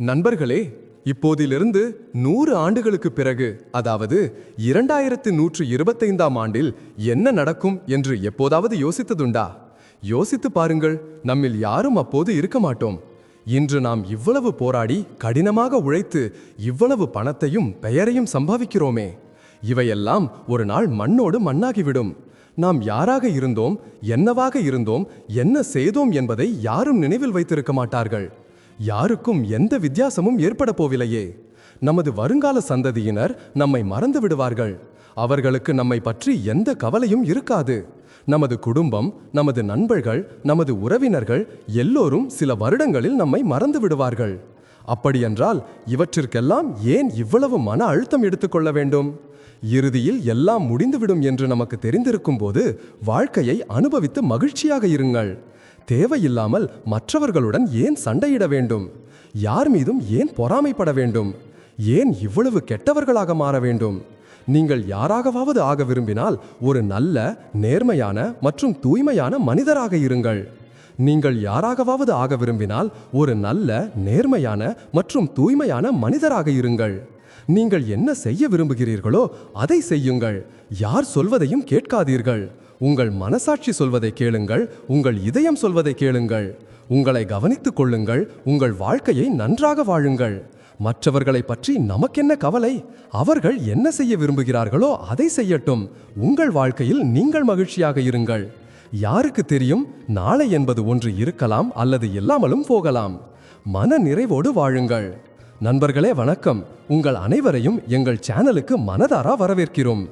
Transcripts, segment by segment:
நண்பர்களே, இப்போதிலிருந்து 100 ஆண்டுகளுக்கு பிறகு, அதாவது 2125ஆம் ஆண்டில் என்ன நடக்கும் என்று எப்போதாவது யோசித்ததுண்டா? யோசித்து பாருங்கள், நம்மில் யாரும் அப்போது இருக்க மாட்டோம். இன்று நாம் இவ்வளவு போராடி கடினமாக உழைத்து இவ்வளவு பணத்தையும் பெயரையும் சம்பாதிக்கிறோமே, இவையெல்லாம் ஒரு நாள் மண்ணோடு மண்ணாகிவிடும். நாம் யாராக இருந்தோம், என்னவாக இருந்தோம், என்ன செய்தோம் என்பதை யாரும் நினைவில் வைத்திருக்க மாட்டார்கள். யாருக்கும் எந்த வித்தியாசமும் ஏற்பட போவில்லையே. நமது வருங்கால சந்ததியினர் நம்மை மறந்து விடுவார்கள். அவர்களுக்கு நம்மை பற்றி எந்த கவலையும் இருக்காது. நமது குடும்பம், நமது நண்பர்கள், நமது உறவினர்கள் எல்லோரும் சில வருடங்களில் நம்மை மறந்து விடுவார்கள். அப்படியென்றால் இவற்றிற்கெல்லாம் ஏன் இவ்வளவு மன அழுத்தம் எடுத்துக்கொள்ள வேண்டும்? இறுதியில் எல்லாம் முடிந்துவிடும் என்று நமக்கு தெரிந்திருக்கும் போது வாழ்க்கையை அனுபவித்து மகிழ்ச்சியாக இருங்கள். தேவையில்லாமல் மற்றவர்களுடன் ஏன் சண்டையிட வேண்டும்? யார் மீதும் ஏன் பொறாமைப்பட வேண்டும்? ஏன் இவ்வளவு கெட்டவர்களாக மாற வேண்டும்? நீங்கள் யாராகவாவது ஆக விரும்பினால் ஒரு நல்ல, நேர்மையான மற்றும் தூய்மையான மனிதராக இருங்கள். நீங்கள் யாராகவாவது ஆக விரும்பினால் ஒரு நல்ல, நேர்மையான மற்றும் தூய்மையான மனிதராக இருங்கள். நீங்கள் என்ன செய்ய விரும்புகிறீர்களோ அதை செய்யுங்கள். யார் சொல்வதையும் கேட்காதீர்கள். உங்கள் மனசாட்சி சொல்வதை கேளுங்கள். உங்கள் இதயம் சொல்வதை கேளுங்கள். உங்களை கவனித்துக் கொள்ளுங்கள். உங்கள் வாழ்க்கையை நன்றாக வாழுங்கள். மற்றவர்களை பற்றி நமக்கென்ன கவலை? அவர்கள் என்ன செய்ய விரும்புகிறார்களோ அதை செய்யட்டும். உங்கள் வாழ்க்கையில் நீங்கள் மகிழ்ச்சியாக இருங்கள். யாருக்கு தெரியும், நாளை என்பது ஒன்று இருக்கலாம் அல்லது இல்லாமலும் போகலாம். மன நிறைவோடு வாழுங்கள். நண்பர்களே, வணக்கம். உங்கள் அனைவரையும் எங்கள் சேனலுக்கு மனதார வரவேற்கிறோம்.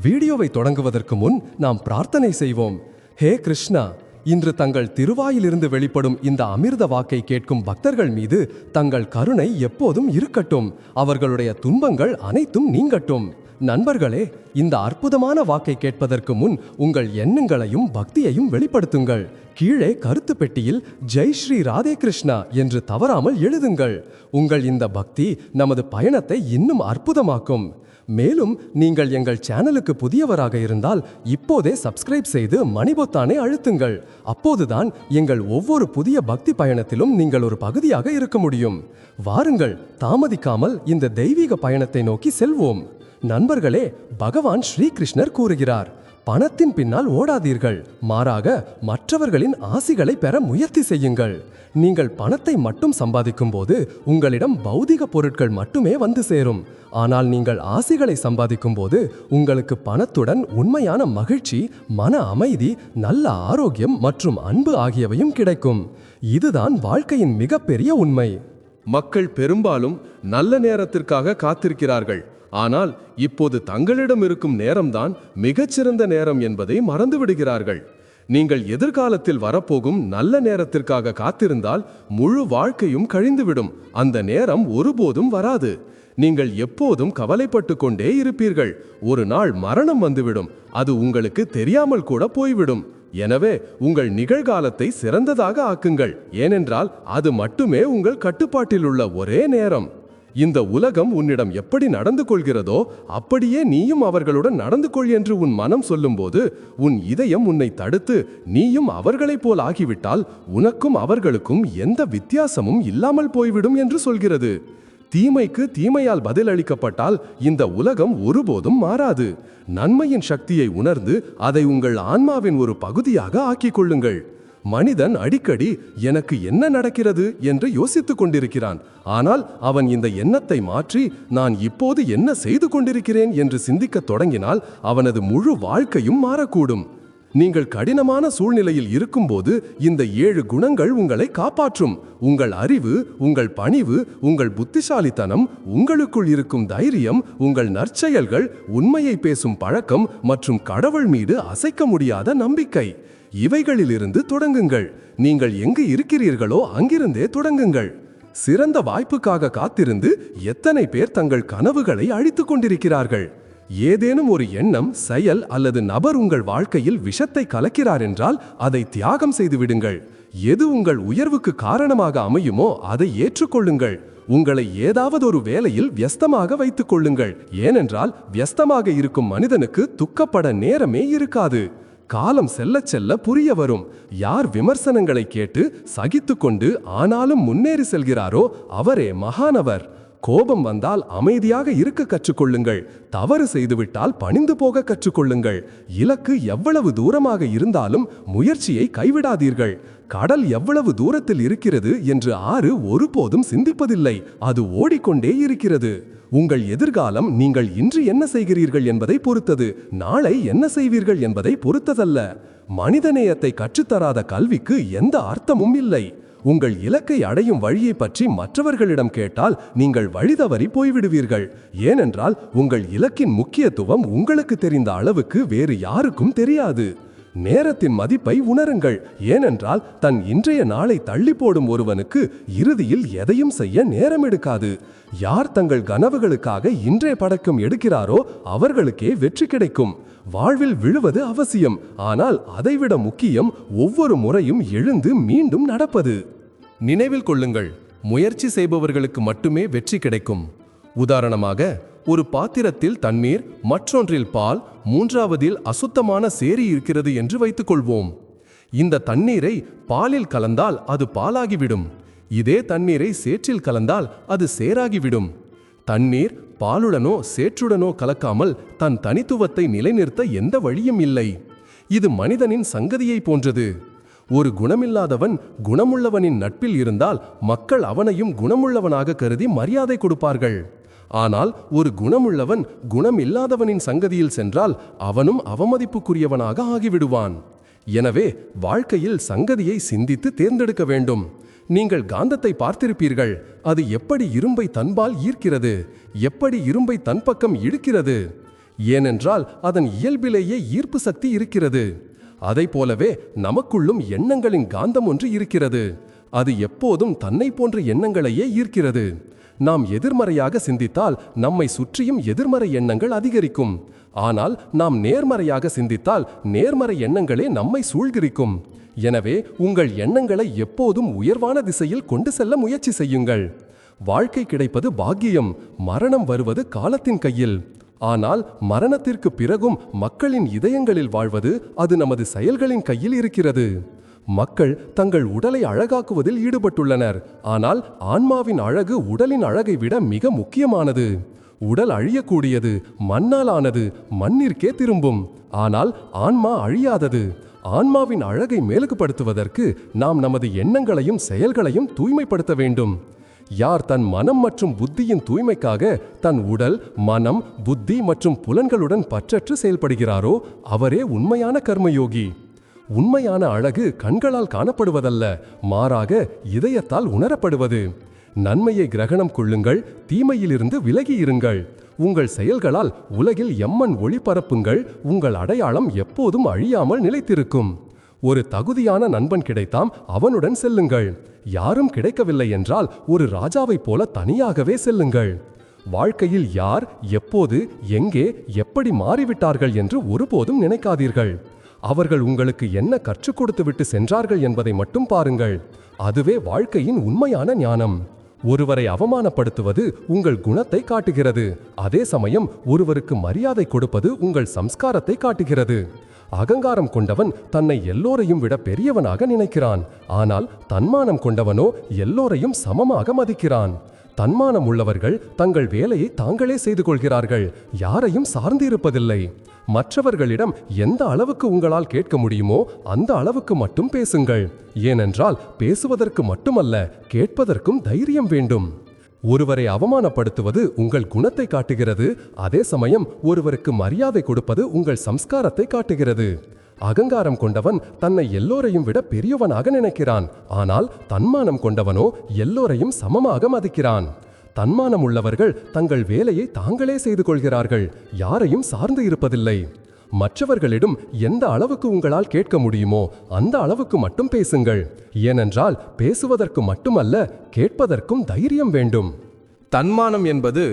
வீடியோவை தொடங்குவதற்கு முன் நாம் பிரார்த்தனை செய்வோம். ஹே கிருஷ்ணா, இன்று தங்கள் திருவாயிலிருந்து வெளிப்படும் இந்த அமிர்த வாக்கை கேட்கும் பக்தர்கள் மீது தங்கள் கருணை எப்போதும் இருக்கட்டும். அவர்களுடைய துன்பங்கள் அனைத்தும் நீங்கட்டும். நண்பர்களே, இந்த அற்புதமான வாக்கை கேட்பதற்கு முன் உங்கள் எண்ணங்களையும் பக்தியையும் வெளிப்படுத்துங்கள். கீழே கருத்து பெட்டியில் ஜெய் ஸ்ரீ ராதே கிருஷ்ணா என்று தவறாமல் எழுதுங்கள். உங்கள் இந்த பக்தி நமது பயணத்தை இன்னும் அற்புதமாக்கும். மேலும் நீங்கள் எங்கள் சேனலுக்கு புதியவராக இருந்தால் இப்போதே சப்ஸ்கிரைப் செய்து மணி பொத்தானை அழுத்துங்கள். அப்போதுதான் எங்கள் ஒவ்வொரு புதிய பக்தி பயணத்திலும் நீங்கள் ஒரு பகுதியாக இருக்க முடியும். வாருங்கள், தாமதிக்காமல் இந்த தெய்வீக பயணத்தை நோக்கி செல்வோம். நண்பர்களே, பகவான் ஸ்ரீகிருஷ்ணர் கூறுகிறார், பணத்தின் பின்னால் ஓடாதீர்கள், மாறாக மற்றவர்களின் ஆசிகளை பெற முயற்சி செய்யுங்கள். நீங்கள் பணத்தை மட்டும் சம்பாதிக்கும் போது உங்களிடம் பௌதிக பொருட்கள் மட்டுமே வந்து சேரும். ஆனால் நீங்கள் ஆசிகளை சம்பாதிக்கும் போது உங்களுக்கு பணத்துடன் உண்மையான மகிழ்ச்சி, மன அமைதி, நல்ல ஆரோக்கியம் மற்றும் அன்பு ஆகியவையும் கிடைக்கும். இதுதான் வாழ்க்கையின் மிகப்பெரிய உண்மை. மக்கள் பெரும்பாலும் நல்ல நேரத்திற்காக காத்திருக்கிறார்கள். ஆனால் இப்போது தங்களிடம் இருக்கும் நேரம்தான் மிகச்சிறந்த நேரம் என்பதை மறந்துவிடுகிறார்கள். நீங்கள் எதிர்காலத்தில் வரப்போகும் நல்ல நேரத்திற்காக காத்திருந்தால் முழு வாழ்க்கையும் கழிந்துவிடும். அந்த நேரம் ஒருபோதும் வராது. நீங்கள் எப்போதும் கவலைப்பட்டு கொண்டே இருப்பீர்கள். ஒரு நாள் மரணம் வந்துவிடும். அது உங்களுக்கு தெரியாமல் கூட போய்விடும். எனவே உங்கள் நிகழ்காலத்தை சிறந்ததாக ஆக்குங்கள். ஏனென்றால் அது மட்டுமே உங்கள் கட்டுப்பாட்டில் உள்ள ஒரே நேரம். இந்த உலகம் உன்னிடம் எப்படி நடந்து கொள்கிறதோ அப்படியே நீயும் அவர்களுடன் நடந்து கொள் என்று உன் மனம் சொல்லும்போது உன் இதயம் உன்னை தடுத்து நீயும் அவர்களைப் போல் ஆகிவிட்டால் உனக்கும் அவர்களுக்கும் எந்த வித்தியாசமும் இல்லாமல் போய்விடும் என்று சொல்கிறது. தீமைக்கு தீமையால் பதிலளிக்கப்பட்டால் இந்த உலகம் ஒருபோதும் மாறாது. நன்மையின் சக்தியை உணர்ந்து அதை உங்கள் ஆன்மாவின் ஒரு பகுதியாக ஆக்கிக் கொள்ளுங்கள். மனிதன் அடிக்கடி எனக்கு என்ன நடக்கிறது என்று யோசித்துக் கொண்டிருக்கிறான். ஆனால் அவன் இந்த எண்ணத்தை மாற்றி நான் இப்போது என்ன செய்து கொண்டிருக்கிறேன் என்று சிந்திக்கத் தொடங்கினால் அவனது முழு வாழ்க்கையும் மாறக்கூடும். நீங்கள் கடினமான சூழ்நிலையில் இருக்கும்போது இந்த 7 குணங்கள் உங்களை காப்பாற்றும். உங்கள் அறிவு, உங்கள் பணிவு, உங்கள் புத்திசாலித்தனம், உங்களுக்குள் இருக்கும் தைரியம், உங்கள் நற்செயல்கள், உண்மையை பேசும் பழக்கம் மற்றும் கடவுள் மீது அசைக்க முடியாத நம்பிக்கை. இவைகளிலிருந்து தொடங்குங்கள். நீங்கள் எங்கு இருக்கிறீர்களோ அங்கிருந்தே தொடங்குங்கள். சிறந்த வாய்ப்புக்காக காத்திருந்து எத்தனை பேர் தங்கள் கனவுகளை அழித்துக் கொண்டிருக்கிறார்கள்? ஏதேனும் ஒரு எண்ணம், செயல் அல்லது நபர் உங்கள் வாழ்க்கையில் விஷத்தை கலக்கிறார் என்றால் அதை தியாகம் செய்து விடுங்கள். எது உங்கள் உயர்வுக்கு காரணமாக அமையுமோ அதை ஏற்றுக்கொள்ளுங்கள். உங்களை ஏதாவது ஒரு வேலையில் வியஸ்தமாக வைத்துக் கொள்ளுங்கள். ஏனென்றால் வியஸ்தமாக இருக்கும் மனிதனுக்கு துக்கப்பட நேரமே இருக்காது. காலம் செல்லச் செல்ல புரிய வரும். யார் விமர்சனங்களை கேட்டு சகித்துக்கொண்டு ஆனாலும் முன்னேறி செல்கிறாரோ அவரே மகானவர். கோபம் வந்தால் அமைதியாக இருக்க கற்றுக்கொள்ளுங்கள். தவறு செய்துவிட்டால் பணிந்து போக கற்றுக்கொள்ளுங்கள். இலக்கு எவ்வளவு தூரமாக இருந்தாலும் முயற்சியை கைவிடாதீர்கள். கடல் எவ்வளவு தூரத்தில் இருக்கிறது என்று ஆறு ஒருபோதும் சிந்திப்பதில்லை, அது ஓடிக்கொண்டே இருக்கிறது. உங்கள் எதிர்காலம் நீங்கள் இன்று என்ன செய்கிறீர்கள் என்பதை பொறுத்தது, நாளை என்ன செய்வீர்கள் என்பதை பொறுத்ததல்ல. மனிதநேயத்தை கற்றுத்தராத கல்விக்கு எந்த அர்த்தமும் இல்லை. உங்கள் இலக்கை அடையும் வழியை பற்றி மற்றவர்களிடம் கேட்டால் நீங்கள் வழிதவறி போய்விடுவீர்கள். ஏனென்றால் உங்கள் இலக்கின் முக்கியத்துவம் உங்களுக்கு தெரிந்த அளவுக்கு வேறு யாருக்கும் தெரியாது. நேரத்தின் மதிப்பை உணருங்கள். ஏனென்றால் தன் இன்றைய நாளை தள்ளி போடும் ஒருவனுக்கு இறுதியில் எதையும் செய்ய நேரம் எடுக்காது. யார் தங்கள் கனவுகளுக்காக இன்றைய படக்கம் எடுக்கிறாரோ அவர்களுக்கே வெற்றி கிடைக்கும். வாழ்வில் விழுவது அவசியம், ஆனால் அதைவிட முக்கியம் ஒவ்வொரு முறையும் எழுந்து மீண்டும் நடப்பது. நினைவில் கொள்ளுங்கள், முயற்சி செய்பவர்களுக்கு மட்டுமே வெற்றி கிடைக்கும். உதாரணமாக, ஒரு பாத்திரத்தில் தண்ணீர், மற்றொன்றில் பால், மூன்றாவதில் அசுத்தமான சேரி இருக்கிறது என்று வைத்துக் கொள்வோம். இந்த தண்ணீரை பாலில் கலந்தால் அது பாலாகிவிடும். இதே தண்ணீரை சேற்றில் கலந்தால் அது சேராகிவிடும். தண்ணீர் பாலுடனோ சேற்றுடனோ கலக்காமல் தன் தனித்துவத்தை நிலைநிறுத்த எந்த வழியும் இல்லை. இது மனிதனின் சங்கதியை போன்றது. ஒரு குணமில்லாதவன் குணமுள்ளவனின் நட்பில் இருந்தால் மக்கள் அவனையும் குணமுள்ளவனாக கருதி மரியாதை கொடுப்பார்கள். ஆனால் ஒரு குணமுள்ளவன் குணமில்லாதவனின் சங்கதியில் சென்றால் அவனும் அவமதிப்புக்குரியவனாக ஆகிவிடுவான். எனவே வாழ்க்கையில் சங்கதியை சிந்தித்து தேர்ந்தெடுக்க வேண்டும். நீங்கள் காந்தத்தை பார்த்திருப்பீர்கள். அது எப்படி இரும்பை தன்பால் ஈர்க்கிறது, எப்படி இரும்பை தன் பக்கம் இழுக்கிறது. ஏனென்றால் அதன் இயல்பிலேயே ஈர்ப்பு சக்தி இருக்கிறது. அதை போலவே நமக்குள்ளும் எண்ணங்களின் காந்தம் ஒன்று இருக்கிறது. அது எப்போதும் தன்னை போன்ற எண்ணங்களையே ஈர்க்கிறது. நாம் எதிர்மறையாக சிந்தித்தால் நம்மை சுற்றியும் எதிர்மறை எண்ணங்கள் அதிகரிக்கும். ஆனால் நாம் நேர்மறையாக சிந்தித்தால் நேர்மறை எண்ணங்களே நம்மை சூழ்கிரிக்கும். எனவே உங்கள் எண்ணங்களை எப்போதும் உயர்வான திசையில் கொண்டு செல்ல முயற்சி செய்யுங்கள். வாழ்க்கை கிடைப்பது பாக்கியம், மரணம் வருவது காலத்தின் கையில். ஆனால் மரணத்திற்கு பிறகும் மக்களின் இதயங்களில் வாழ்வது அது நமது செயல்களின் கையில் இருக்கிறது. மக்கள் தங்கள் உடலை அழகாக்குவதில் ஈடுபட்டுள்ளனர். ஆனால் ஆன்மாவின் அழகு உடலின் அழகை விட மிக முக்கியமானது. உடல் அழியக்கூடியது, மண்ணால் ஆனது, மண்ணிற்கே திரும்பும். ஆனால் ஆன்மா அழியாதது. ஆன்மாவின் அழகை மேலுக்குப்படுத்துவதற்கு நாம் நமது எண்ணங்களையும் செயல்களையும் தூய்மைப்படுத்த வேண்டும். யார் தன் மனம் மற்றும் புத்தியின் தூய்மைக்காக தன் உடல், மனம், புத்தி மற்றும் புலன்களுடன் பற்றற்று செயல்படுகிறாரோ அவரே உண்மையான கர்மயோகி. உண்மையான அழகு கண்களால் காணப்படுவதல்ல, மாறாக இதயத்தால் உணரப்படுவது. நன்மையை கிரகணம் கொள்ளுங்கள், தீமையிலிருந்து விலகி இருங்கள். உங்கள் செயல்களால் உலகில் எம்மன் ஒளி பரப்புங்கள். உங்கள் அடையாளம் எப்போதும் அழியாமல் நிலைத்திருக்கும். ஒரு தகுதியான நண்பன் கிடைத்தாம், அவனுடன் செல்லுங்கள். யாரும் கிடைக்கவில்லை என்றால் ஒரு ராஜாவைப் போல தனியாகவே செல்லுங்கள். வாழ்க்கையில் யார், எப்போது, எங்கே, எப்படி மாறிவிட்டார்கள் என்று ஒருபோதும் நினைக்காதீர்கள். அவர்கள் உங்களுக்கு என்ன கற்றுக் கொடுத்துவிட்டு சென்றார்கள் என்பதை மட்டும் பாருங்கள். அதுவே வாழ்க்கையின் உண்மையான ஞானம். ஒருவரை அவமானப்படுத்துவது உங்கள் குணத்தை காட்டுகிறது. அதே சமயம் ஒருவருக்கு மரியாதை கொடுப்பது உங்கள் சம்ஸ்காரத்தை காட்டுகிறது. அகங்காரம் கொண்டவன் தன்னை எல்லோரையும் விட பெரியவனாக நினைக்கிறான். ஆனால் தன்மானம் கொண்டவனோ எல்லோரையும் சமமாக மதிக்கிறான். தன்மானம் உள்ளவர்கள் தங்கள் வேலையை தாங்களே செய்து கொள்கிறார்கள், யாரையும் சார்ந்து இருப்பதில்லை. மற்றவர்களிடம் எந்த அளவுக்கு உங்களால் கேட்க முடியுமோ அந்த அளவுக்கு மட்டும் பேசுங்கள். ஏனென்றால் பேசுவதற்கு மட்டுமல்ல, கேட்பதற்கும் தைரியம் வேண்டும். ஒருவரை அவமானப்படுத்துவது உங்கள் குணத்தை காட்டுகிறது. அதே சமயம் ஒருவருக்கு மரியாதை கொடுப்பது உங்கள் சம்ஸ்காரத்தை காட்டுகிறது. அகங்காரம் கொண்டவன் தன்னை எல்லோரையும் விட பெரியவனாக நினைக்கிறான். ஆனால் தன்மானம் கொண்டவனோ எல்லோரையும் சமமாக மதிக்கிறான். தன்மானம் உள்ளவர்கள் தங்கள் வேலையை தாங்களே செய்து கொள்கிறார்கள், யாரையும் சார்ந்து இருப்பதில்லை. மற்றவர்களிடம் எந்த அளவுக்கு உங்களால் கேட்க முடியுமோ அந்த அளவுக்கு மட்டும் பேசுங்கள். ஏனென்றால் பேசுவதற்கு மட்டுமல்ல, கேட்பதற்கும் தைரியம் வேண்டும். தன்மானம் என்பது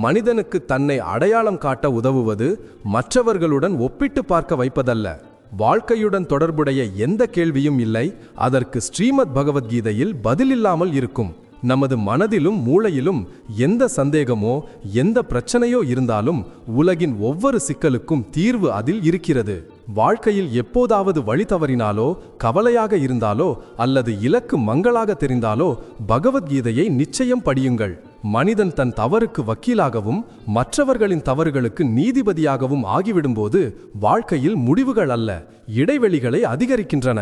மனிதனுக்கு தன்னை அடையாளம் காட்ட உதவுவது, மற்றவர்களுடன் ஒப்பிட்டு பார்க்க வைப்பதல்ல. வாழ்க்கையுடன் தொடர்புடைய எந்த கேள்வியும் இல்லை, அதற்கு ஸ்ரீமத் பகவத்கீதையில் பதிலில்லாமல் இருக்கும். நமது மனதிலும் மூளையிலும் எந்த சந்தேகமோ எந்த பிரச்சனையோ இருந்தாலும் உலகின் ஒவ்வொரு சிக்கலுக்கும் தீர்வு அதில் இருக்கிறது. வாழ்க்கையில் எப்போதாவது வழி தவறினாலோ, கவலையாக இருந்தாலோ அல்லது இலக்கு மங்களாக தெரிந்தாலோ பகவத்கீதையை நிச்சயம் படியுங்கள். மனிதன் தன் தவறுக்கு வக்கீலாகவும் மற்றவர்களின் தவறுகளுக்கு நீதிபதியாகவும் ஆகிவிடும்போது வாழ்க்கையில் முடிவுகள் அல்ல, இடைவெளிகளை அதிகரிக்கின்றன.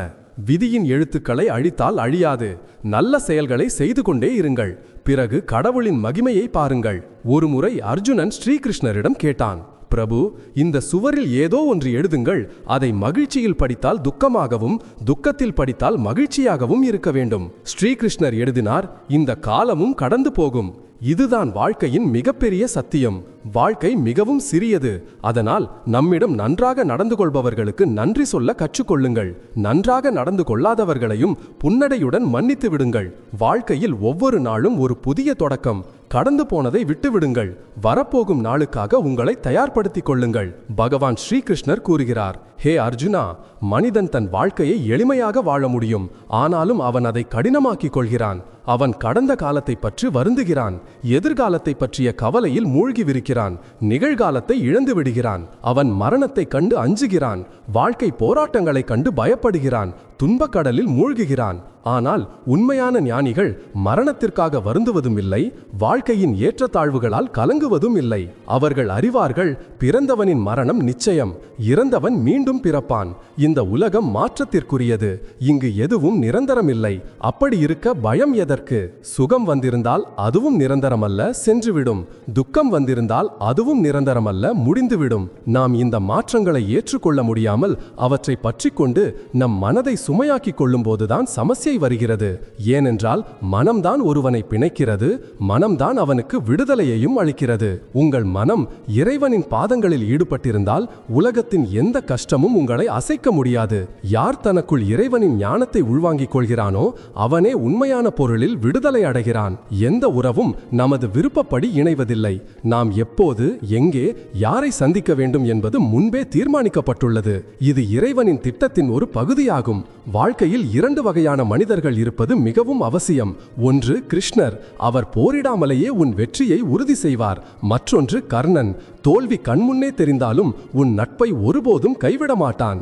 விதியின் எழுத்துக்களை அழித்தால் அழியாது. நல்ல செயல்களை செய்து கொண்டே இருங்கள். பிறகு கடவுளின் மகிமையை பாருங்கள். ஒருமுறை அர்ஜுனன் ஸ்ரீகிருஷ்ணரிடம் கேட்டான், பிரபு, இந்த சுவரில் ஏதோ ஒன்று எழுதுங்கள். அதை மகிழ்ச்சியில் படித்தால் துக்கமாகவும், துக்கத்தில் படித்தால் மகிழ்ச்சியாகவும் இருக்க வேண்டும். ஸ்ரீகிருஷ்ணர் எழுதினார், இந்த காலமும் கடந்து போகும். இதுதான் வாழ்க்கையின் மிகப்பெரிய சத்தியம். வாழ்க்கை மிகவும் சிறியது. அதனால் நம்மிடம் நன்றாக நடந்து கொள்பவர்களுக்கு நன்றி சொல்ல கற்றுக்கொள்ளுங்கள். நன்றாக நடந்து கொள்ளாதவர்களையும் புன்னடையுடன் மன்னித்து விடுங்கள். வாழ்க்கையில் ஒவ்வொரு நாளும் ஒரு புதிய தொடக்கம். கடந்து போனதை விட்டுவிடுங்கள். வரப்போகும் நாளுக்காக உங்களை தயார்படுத்திக் கொள்ளுங்கள். பகவான் ஸ்ரீகிருஷ்ணர் கூறுகிறார், ஹே அர்ஜுனா, மனிதன் தன் வாழ்க்கையை எளிமையாக வாழ முடியும். ஆனாலும் அவன் அதை கடினமாக்கிக் கொள்கிறான். அவன் கடந்த காலத்தை பற்றி வருந்துகிறான். எதிர்காலத்தை பற்றிய கவலையில் மூழ்கிவிருக்கிறான். நிகழ்காலத்தை இழந்து விடுகிறான். அவன் மரணத்தை கண்டு அஞ்சுகிறான். வாழ்க்கை போராட்டங்களை கண்டு பயப்படுகிறான். துன்பக்கடலில் மூழ்குகிறான். ஆனால் உண்மையான ஞானிகள் மரணத்திற்காக வருந்துவதும் இல்லை, வாழ்க்கையின் ஏற்றத்தாழ்வுகளால் கலங்குவதும் இல்லை. அவர்கள் அறிவார்கள், பிறந்தவனின் மரணம் நிச்சயம், இறந்தவன் மீண்டும் பிறப்பான். இந்த உலகம் மாற்றத்திற்குரியது. இங்கு எதுவும் நிரந்தரமில்லை. அப்படி இருக்க பயம் எதற்கு? சுகம் வந்திருந்தால் அதுவும் நிரந்தரமல்ல, சென்றுவிடும். துக்கம் வந்திருந்தால் அதுவும் நிரந்தரமல்ல, முடிந்துவிடும். நாம் இந்த மாற்றங்களை ஏற்றுக்கொள்ள முடியாமல் அவற்றை பற்றிக்கொண்டு நம் மனதை சுமையாக்கிக் கொள்ளும்போதுதான் சமஸ்யை வருகிறது. ஏனென்றால் மனம்தான் ஒருவனை பிணைக்கிறது. மனம்தான் அவனுக்கு விடுதலையையும் அளிக்கிறது. உங்கள் மனம் இறைவனின் பாதங்களில் ஈடுபட்டிருந்தால் உலகத்தின் எந்த கஷ்டமும் உங்களை அசைக்க முடியாது. யார் தனக்குள் இறைவனின் ஞானத்தை உள்வாங்கிக் கொள்கிறானோ அவனே உண்மையான பொருளில் விடுதலை அடைகிறான். எந்த உறவும் நமது விருப்பப்படி இணைவதில்லை. நாம் எப்போது, எங்கே, யாரை சந்திக்க வேண்டும் என்பது முன்பே தீர்மானிக்கப்பட்டுள்ளது. இது இறைவனின் திட்டத்தின் ஒரு பகுதியாகும். வாழ்க்கையில் இரண்டு வகையான மனிதர்கள் இருப்பது மிகவும் அவசியம். ஒன்று கிருஷ்ணர், அவர் போரிடாமலேயே உன் வெற்றியை உறுதி செய்வார். மற்றொன்று கர்ணன், தோல்வி கண்முன்னே தெரிந்தாலும் உன் நட்பை ஒருபோதும் கைவிட மாட்டான்.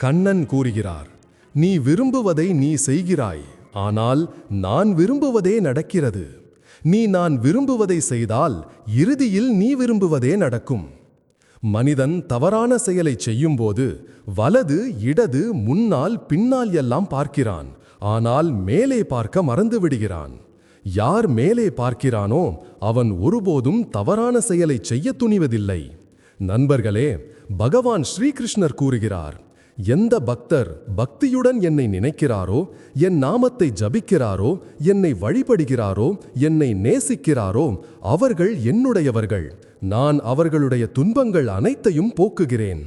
கண்ணன் கூறுகிறார், நீ விரும்புவதை நீ செய்கிறாய், ஆனால் நான் விரும்புவதே நடக்கிறது. நீ நான் விரும்புவதை செய்தால் இறுதியில் நீ விரும்புவதே நடக்கும். மனிதன் தவறான செயலை செய்யும்போது வலது, இடது, முன்னால், பின்னால் எல்லாம் பார்க்கிறான். ஆனால் மேலே பார்க்க மறந்து விடுகிறான். யார் மேலே பார்க்கிறானோ அவன் ஒருபோதும் தவறான செயலை செய்ய துணிவதில்லை. நண்பர்களே, பகவான் ஸ்ரீகிருஷ்ணர் கூறுகிறார், எந்த பக்தர் பக்தியுடன் என்னை நினைக்கிறாரோ, என் நாமத்தை ஜபிக்கிறாரோ, என்னை வழிபடுகிறாரோ, என்னை நேசிக்கிறாரோ அவர்கள் என்னுடையவர்கள். நான் அவர்களுடைய துன்பங்கள் அனைத்தையும் போக்குகிறேன்.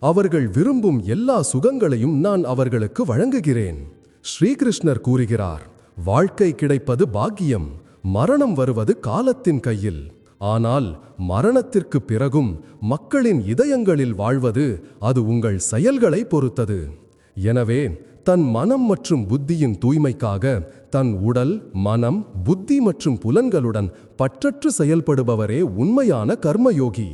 அவர்கள் விரும்பும் எல்லா சுகங்களையும் நான் அவர்களுக்கு வழங்குகிறேன். ஸ்ரீகிருஷ்ணர் கூறுகிறார், வாழ்க்கை கிடைப்பது பாக்கியம், மரணம் வருவது காலத்தின் கையில். ஆனால் மரணத்திற்கு பிறகும் மக்களின் இதயங்களில் வாழ்வது அது உங்கள் செயல்களை பொறுத்தது. எனவே தன் மனம் மற்றும் புத்தியின் தூய்மைக்காக தன் உடல், மனம், புத்தி மற்றும் புலன்களுடன் பற்றற்று செயல்படுபவரே உண்மையான கர்மயோகி.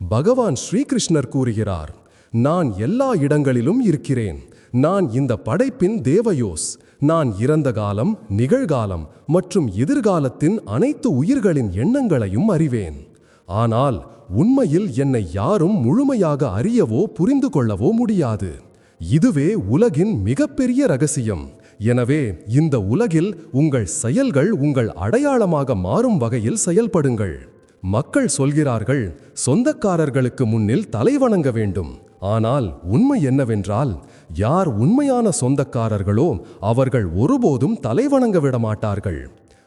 பகவான் ஸ்ரீகிருஷ்ணர் கூறுகிறார், நான் எல்லா இடங்களிலும் இருக்கிறேன். நான் இந்த படைப்பின் தேவயோஸ். நான் இறந்த காலம், நிகழ்காலம் மற்றும் எதிர்காலத்தின் அனைத்து உயிர்களின் எண்ணங்களையும் அறிவேன். ஆனால் உண்மையில் என்னை யாரும் முழுமையாக அறியவோ புரிந்து கொள்ளவோ முடியாது. இதுவே உலகின் மிகப்பெரிய ரகசியம். எனவே இந்த உலகில் உங்கள் செயல்கள் உங்கள் அடையாளமாக மாறும் வகையில் செயல்படுங்கள். மக்கள் சொல்கிறார்கள், சொந்தக்காரர்களுக்கு முன்னில் தலைவணங்க வேண்டும். ஆனால் உண்மை என்னவென்றால், யார் உண்மையான சொந்தக்காரர்களோ அவர்கள் ஒருபோதும் தலைவணங்க விட மாட்டார்கள்.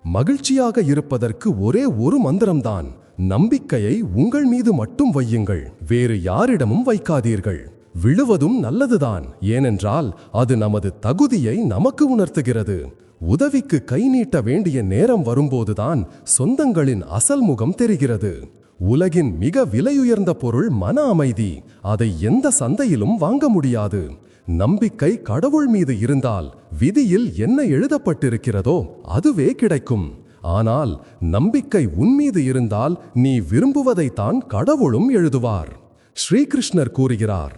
மகிழ்ச்சியாக இருப்பதற்கு ஒரே ஒரு மந்திரம்தான், நம்பிக்கையை உங்கள் மீது மட்டும் வையுங்கள், வேறு யாரிடமும் வைக்காதீர்கள். விழுவதும் நல்லதுதான், ஏனென்றால் அது நமது தகுதியை நமக்கு உணர்த்துகிறது. உதவிக்கு கை நீட்ட வேண்டிய நேரம் வரும்போதுதான் சொந்தங்களின் அசல் முகம் தெரிகிறது. உலகின் மிக விலையுயர்ந்த பொருள் மன அமைதி. அதை எந்த சந்தையிலும் வாங்க முடியாது. நம்பிக்கை கடவுள் மீது இருந்தால் விதியில் என்ன எழுதப்பட்டிருக்கிறதோ அதுவே கிடைக்கும். ஆனால் நம்பிக்கை உன்மீது இருந்தால் நீ விரும்புவதைத்தான் கடவுளும் எழுதுவார். ஸ்ரீகிருஷ்ணர் கூறுகிறார்,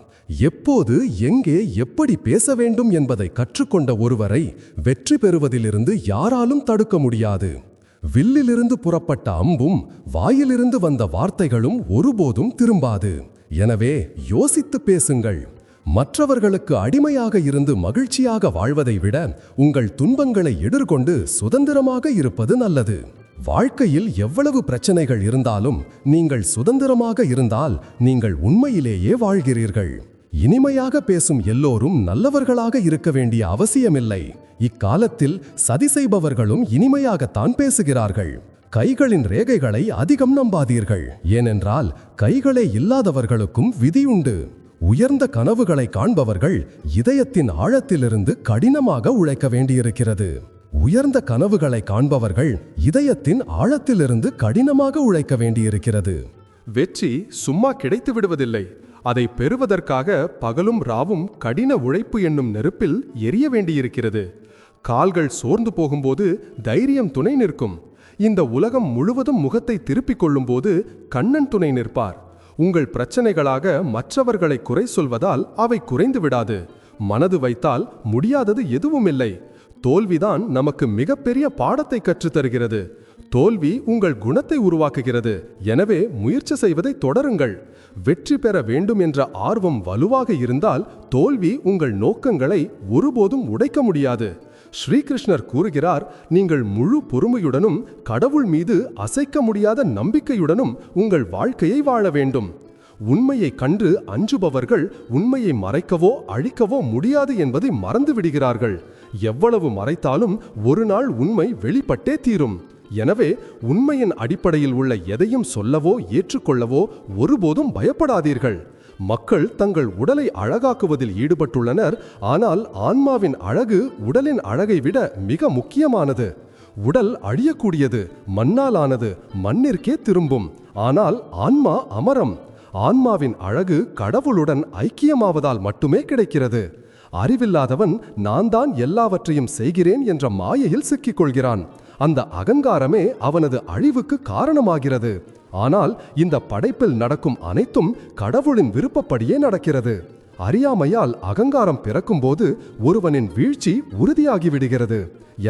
எப்போது எங்கே எப்படி பேச வேண்டும் என்பதை கற்றுக்கொண்ட ஒருவரை வெற்றி பெறுவதிலிருந்து யாராலும் தடுக்க முடியாது. வில்லிலிருந்து புறப்பட்ட அம்பும் வாயிலிருந்து வந்த வார்த்தைகளும் ஒருபோதும் திரும்பாது. எனவே யோசித்து பேசுங்கள். மற்றவர்களுக்கு அடிமையாக இருந்து மகிழ்ச்சியாக வாழ்வதை விட உங்கள் துன்பங்களை எதிர்கொண்டு சுதந்திரமாக இருப்பது நல்லது. வாழ்க்கையில் எவ்வளவு பிரச்சனைகள் இருந்தாலும் நீங்கள் சுதந்திரமாக இருந்தால் நீங்கள் உண்மையிலேயே வாழ்கிறீர்கள். இனிமையாக பேசும் எல்லோரும் நல்லவர்களாக இருக்க வேண்டிய அவசியமில்லை. இக்காலத்தில் சதி செய்பவர்களும் இனிமையாகத்தான் பேசுகிறார்கள். கைகளின் ரேகைகளை அதிகம் நம்பாதீர்கள். ஏனென்றால் கைகளே இல்லாதவர்களுக்கும் விதியுண்டு. உயர்ந்த கனவுகளை காண்பவர்கள் இதயத்தின் ஆழத்திலிருந்து கடினமாக உழைக்க வேண்டியிருக்கிறது. உயர்ந்த கனவுகளை காண்பவர்கள் இதயத்தின் ஆழத்திலிருந்து கடினமாக உழைக்க வேண்டியிருக்கிறது. வெற்றி சும்மா கிடைத்து விடுவதில்லை. அதை பெறுவதற்காக பகலும் ராவும் கடின உழைப்பு என்னும் நெருப்பில் எரிய வேண்டியிருக்கிறது. கால்கள் சோர்ந்து போகும்போது தைரியம் துணை நிற்கும். இந்த உலகம் முழுவதும் முகத்தை திருப்பிக் கொள்ளும்போது கண்ணன் துணை நிற்பார். உங்கள் பிரச்சனைகளாக மற்றவர்களை குறை சொல்வதால் அவை குறைந்து விடாது. மனது வைத்தால் முடியாதது எதுவுமில்லை. தோல்விதான் நமக்கு மிகப்பெரிய பாடத்தை கற்றுத்தருகிறது. தோல்வி உங்கள் குணத்தை உருவாக்குகிறது. எனவே முயற்சி செய்வதை தொடருங்கள். வெற்றி பெற வேண்டும் என்ற ஆர்வம் வலுவாக இருந்தால் தோல்வி உங்கள் நோக்கங்களை ஒருபோதும் உடைக்க முடியாது. ஸ்ரீகிருஷ்ணர் கூறுகிறார், நீங்கள் முழு பொறுமையுடனும் கடவுள் மீது அசைக்க முடியாத நம்பிக்கையுடனும் உங்கள் வாழ்க்கையை வாழ வேண்டும். உண்மையை கண்டு அஞ்சுபவர்கள் உண்மையை மறைக்கவோ அழிக்கவோ முடியாது என்பதை மறந்து விடுகிறார்கள். எவ்வளவு மறைத்தாலும் ஒரு நாள் உண்மை வெளிப்பட்டே தீரும். எனவே உண்மையின் அடிப்படையில் உள்ள எதையும் சொல்லவோ ஏற்றுக்கொள்ளவோ ஒருபோதும் பயப்படாதீர்கள். மக்கள் தங்கள் உடலை அழகாக்குவதில் ஈடுபட்டுள்ளனர். ஆனால் ஆன்மாவின் அழகு உடலின் அழகை விட மிக முக்கியமானது. உடல் அழியக்கூடியது, மண்ணாலானது, மண்ணிற்கே திரும்பும். ஆனால் ஆன்மா அமரம். ஆன்மாவின் அழகு கடவுளுடன் ஐக்கியமாவதால் மட்டுமே கிடைக்கிறது. அறிவில்லாதவன் நான் தான் எல்லாவற்றையும் செய்கிறேன் என்ற மாயையில் சிக்கிக்கொள்கிறான். அந்த அகங்காரமே அவனது அழிவுக்கு காரணமாகிறது. ஆனால் இந்த படைப்பில் நடக்கும் அனைத்தும் கடவுளின் விருப்பப்படியே நடக்கிறது. அறியாமையால் அகங்காரம் பிறக்கும்போது ஒருவனின் வீழ்ச்சி உறுதியாகிவிடுகிறது.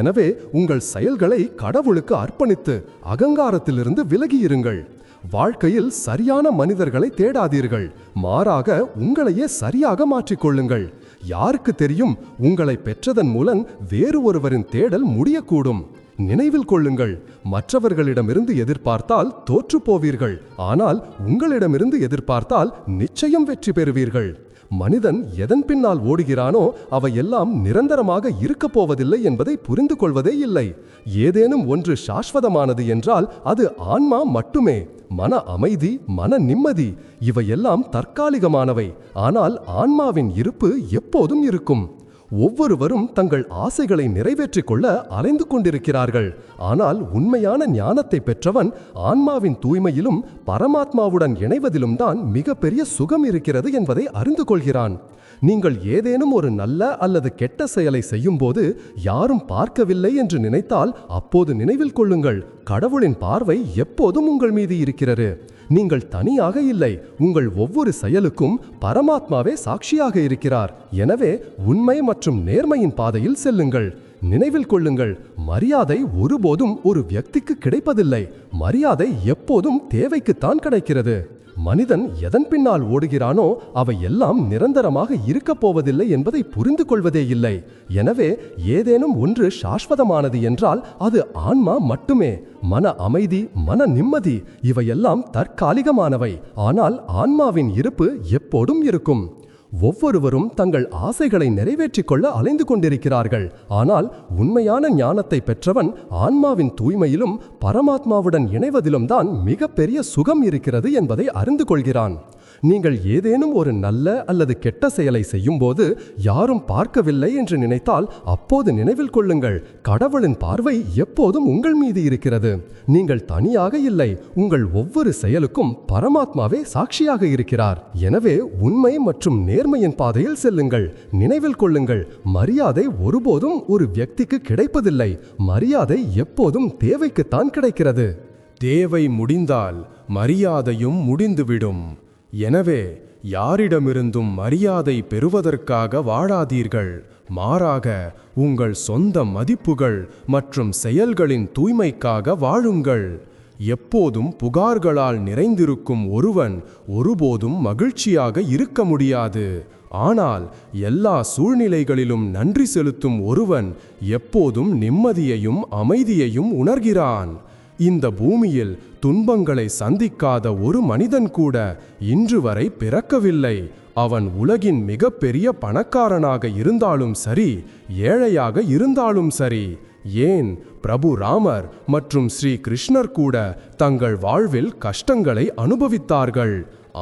எனவே உங்கள் செயல்களை கடவுளுக்கு அர்ப்பணித்து அகங்காரத்திலிருந்து விலகியிருங்கள். வாழ்க்கையில் சரியான மனிதர்களை தேடாதீர்கள். மாறாக உங்களையே சரியாக மாற்றிக்கொள்ளுங்கள். யாருக்கு தெரியும், உங்களை பெற்றதன் மூலம் வேறு ஒருவரின் தேடல் முடியக்கூடும். நினைவில் கொள்ளுங்கள், மற்றவர்களிடமிருந்து எதிர்பார்த்தால் தோற்று போவீர்கள். ஆனால் உங்களிடமிருந்து எதிர்பார்த்தால் நிச்சயம் வெற்றி பெறுவீர்கள். மனிதன் எதன் பின்னால் ஓடுகிறானோ அவையெல்லாம் நிரந்தரமாக இருக்கப் போவதில்லை என்பதை புரிந்து கொள்வதே இல்லை. ஏதேனும் ஒன்று சாஸ்வதமானது என்றால் அது ஆன்மா மட்டுமே. மன அமைதி, மன நிம்மதி இவையெல்லாம் தற்காலிகமானவை. ஆனால் ஆன்மாவின் இருப்பு எப்போதும் இருக்கும். ஒவ்வொருவரும் தங்கள் ஆசைகளை நிறைவேற்றிக் கொள்ள அலைந்து கொண்டிருக்கிறார்கள். ஆனால் உண்மையான ஞானத்தை பெற்றவன் ஆன்மாவின் தூய்மையிலும் பரமாத்மாவுடன் இணைவதிலும் தான் மிகப்பெரிய சுகம் இருக்கிறது என்பதை அறிந்து கொள்கிறான். நீங்கள் ஏதேனும் ஒரு நல்ல அல்லது கெட்ட செயலை செய்யும்போது யாரும் பார்க்கவில்லை என்று நினைத்தால் அப்போது நினைவில் கொள்ளுங்கள், கடவுளின் பார்வை எப்போதும் உங்கள் மீது இருக்கிறது. நீங்கள் தனியாக இல்லை. உங்கள் ஒவ்வொரு செயலுக்கும் பரமாத்மாவே சாட்சியாக இருக்கிறார். எனவே உண்மை மற்றும் நேர்மையின் பாதையில் செல்லுங்கள். நினைவில் கொள்ளுங்கள், மரியாதை ஒருபோதும் ஒரு வியக்திக்கு கிடைப்பதில்லை. மரியாதை எப்போதும் தேவைக்குத்தான் கிடைக்கிறது. மனிதன் எதன் பின்னால் ஓடுகிறானோ அவை எல்லாம் நிரந்தரமாக இருக்கப் போவதில்லை என்பதை புரிந்து கொள்வதே இல்லை. எனவே ஏதேனும் ஒன்று சாஸ்வதமானது என்றால் அது ஆன்மா மட்டுமே. மன அமைதி, மன நிம்மதி இவையெல்லாம் தற்காலிகமானவை. ஆனால் ஆன்மாவின் இருப்பு எப்போதும் இருக்கும். ஒவ்வொருவரும் தங்கள் ஆசைகளை நிறைவேற்றிக் கொள்ள அலைந்து கொண்டிருக்கிறார்கள். ஆனால் உண்மையான ஞானத்தை பெற்றவன் ஆன்மாவின் தூய்மையிலும் பரமாத்மாவுடன் இணைவதிலும் தான் மிகப்பெரிய சுகம் இருக்கிறது என்பதை அறிந்து கொள்கிறான். நீங்கள் ஏதேனும் ஒரு நல்ல அல்லது கெட்ட செயலை செய்யும்போது யாரும் பார்க்கவில்லை என்று நினைத்தால் அப்போது நினைவில் கொள்ளுங்கள், கடவுளின் பார்வை எப்போதும் உங்கள் மீது இருக்கிறது. நீங்கள் தனியாக இல்லை. உங்கள் ஒவ்வொரு செயலுக்கும் பரமாத்மாவே சாட்சியாக இருக்கிறார். எனவே உண்மை மற்றும் நேர்மையின் பாதையில் செல்லுங்கள். நினைவில் கொள்ளுங்கள், மரியாதை ஒருபோதும் ஒரு வியக்திக்கு கிடைப்பதில்லை. மரியாதை எப்போதும் தேவைக்குத்தான் கிடைக்கிறது. தேவை முடிந்தால் மரியாதையும் முடிந்துவிடும். எனவே யாரிடமிருந்தும் மரியாதை பெறுவதற்காக வாழாதீர்கள், மாறாக உங்கள் சொந்த மதிப்புகள் மற்றும் செயல்களின் தூய்மைக்காக வாழுங்கள். எப்போதும் புகார்களால் நிறைந்திருக்கும் ஒருவன் ஒருபோதும் மகிழ்ச்சியாக இருக்க முடியாது. ஆனால் எல்லா சூழ்நிலைகளிலும் நன்றி செலுத்தும் ஒருவன் எப்போதும் நிம்மதியையும் அமைதியையும் உணர்கிறான். இந்த பூமியில் துன்பங்களை சந்திக்காத ஒரு மனிதன் கூட இன்று வரை பிறக்கவில்லை. அவன் உலகின் மிகப்பெரிய பணக்காரனாக இருந்தாலும் சரி, ஏழையாக இருந்தாலும் சரி. ஏன் பிரபு ராமர் மற்றும் ஸ்ரீ கிருஷ்ணர் கூட தங்கள் வாழ்வில் கஷ்டங்களை அனுபவித்தார்கள்.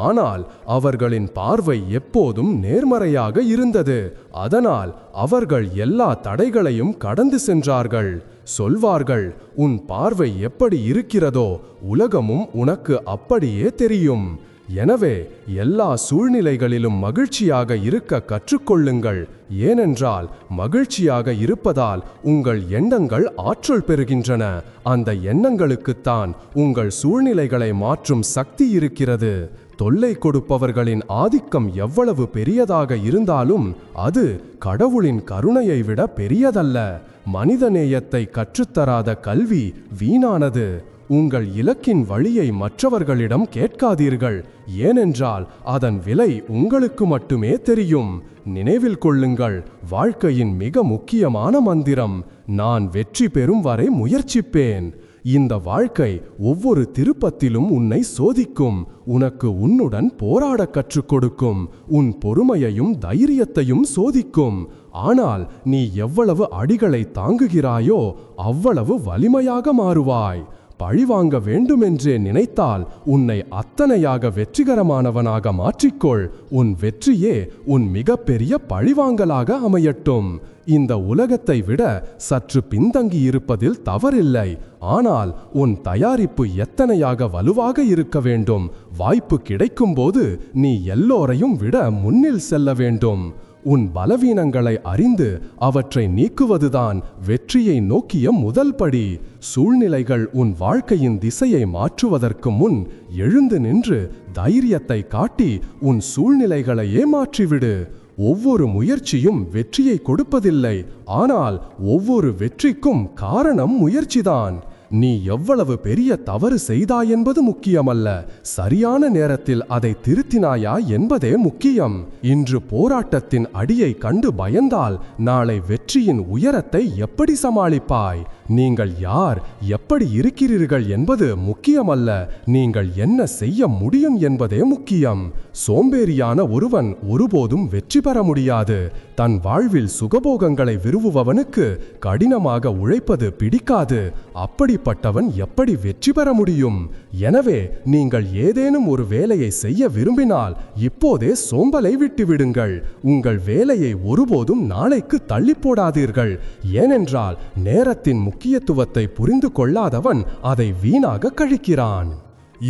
ஆனால் அவர்களின் பார்வை எப்போதும் நேர்மறையாக இருந்தது. அதனால் அவர்கள் எல்லா தடைகளையும் கடந்து சென்றார்கள். சொல்வார்கள், உன் பார்வை எப்படி இருக்கிறதோ உலகமும் உனக்கு அப்படியே தெரியும். எனவே எல்லா சூழ்நிலைகளிலும் மகிழ்ச்சியாக இருக்க கற்றுக்கொள்ளுங்கள். ஏனென்றால் மகிழ்ச்சியாக இருப்பதால் உங்கள் எண்ணங்கள் ஆற்றல் பெறுகின்றன. அந்த எண்ணங்களுக்குத்தான் உங்கள் சூழ்நிலைகளை மாற்றும் சக்தி இருக்கிறது. தொல்லை கொடுப்பவர்களின் ஆதிக்கம் எவ்வளவு பெரியதாக இருந்தாலும் அது கடவுளின் கருணையை விட பெரியதல்ல. மனிதநேயத்தை கற்றுத்தராத கல்வி வீணானது. உங்கள் இலக்கின் வழியை மற்றவர்களிடம் கேட்காதீர்கள், ஏனென்றால் அதன் விலை உங்களுக்கு மட்டுமே தெரியும். நினைவில் கொள்ளுங்கள், வாழ்க்கையின் மிக முக்கியமான மந்திரம், நான் வெற்றி பெறும் வரை முயற்சிப்பேன். இந்த வாழ்க்கை ஒவ்வொரு திருப்பத்திலும் உன்னை சோதிக்கும், உனக்கு உன்னுடன் போராட கற்றுக் கொடுக்கும், உன் பொறுமையையும் தைரியத்தையும் சோதிக்கும். ஆனால் நீ எவ்வளவு அடிகளை தாங்குகிறாயோ அவ்வளவு வலிமையாக மாறுவாய். பழிவாங்க வேண்டுமென்றே நினைத்தால் உன்னை அத்தனையாக வெற்றிகரமானவனாக மாற்றிக்கொள். உன் வெற்றியே உன் மிகப்பெரிய பழிவாங்கலாக அமையட்டும். இந்த உலகத்தை விட சற்று பின்தங்கி இருப்பதில் தவறில்லை. ஆனால் உன் தயாரிப்பு எத்தனையாக வலுவாக இருக்க வேண்டும். வாய்ப்பு கிடைக்கும்போது நீ எல்லோரையும் விட முன்னில் செல்ல வேண்டும். உன் பலவீனங்களை அறிந்து அவற்றை நீக்குவதுதான் வெற்றியை நோக்கிய முதல் படி. சூழ்நிலைகள் உன் வாழ்க்கையின் திசையை மாற்றுவதற்கு முன் எழுந்து நின்று தைரியத்தை காட்டி உன் சூழ்நிலைகளையே மாற்றிவிடு. ஒவ்வொரு முயற்சியும் வெற்றியை கொடுப்பதில்லை, ஆனால் ஒவ்வொரு வெற்றிக்கும் காரணம் முயற்சிதான். நீ எவ்வளவு பெரிய தவறு செய்தாய் என்பது முக்கியமல்ல, சரியான நேரத்தில் அதை திருத்தினாயா என்பதே முக்கியம். இன்று போராட்டத்தின் அடியை கண்டு பயந்தால் நாளை வெற்றியின் உயரத்தை எப்படி சமாளிப்பாய்? நீங்கள் யார், எப்படி இருக்கிறீர்கள் என்பது முக்கியமல்ல, நீங்கள் என்ன செய்ய முடியும் என்பதே முக்கியம். சோம்பேறியான ஒருவன் ஒருபோதும் வெற்றி பெற முடியாது. தன் வாழ்வில் சுகபோகங்களை விரும்புபவனுக்கு கடினமாக உழைப்பது பிடிக்காது. அப்படிப்பட்டவன் எப்படி வெற்றி பெற முடியும்? எனவே நீங்கள் ஏதேனும் ஒரு வேலையை செய்ய விரும்பினால் இப்போதே சோம்பலை விட்டுவிடுங்கள். உங்கள் வேலையை ஒருபோதும் நாளைக்கு தள்ளி போடாதீர்கள். ஏனென்றால் நேரத்தின் முக்கியத்துவத்தை புரிந்து கொள்ளாதவன் அதை வீணாக கழிக்கிறான்.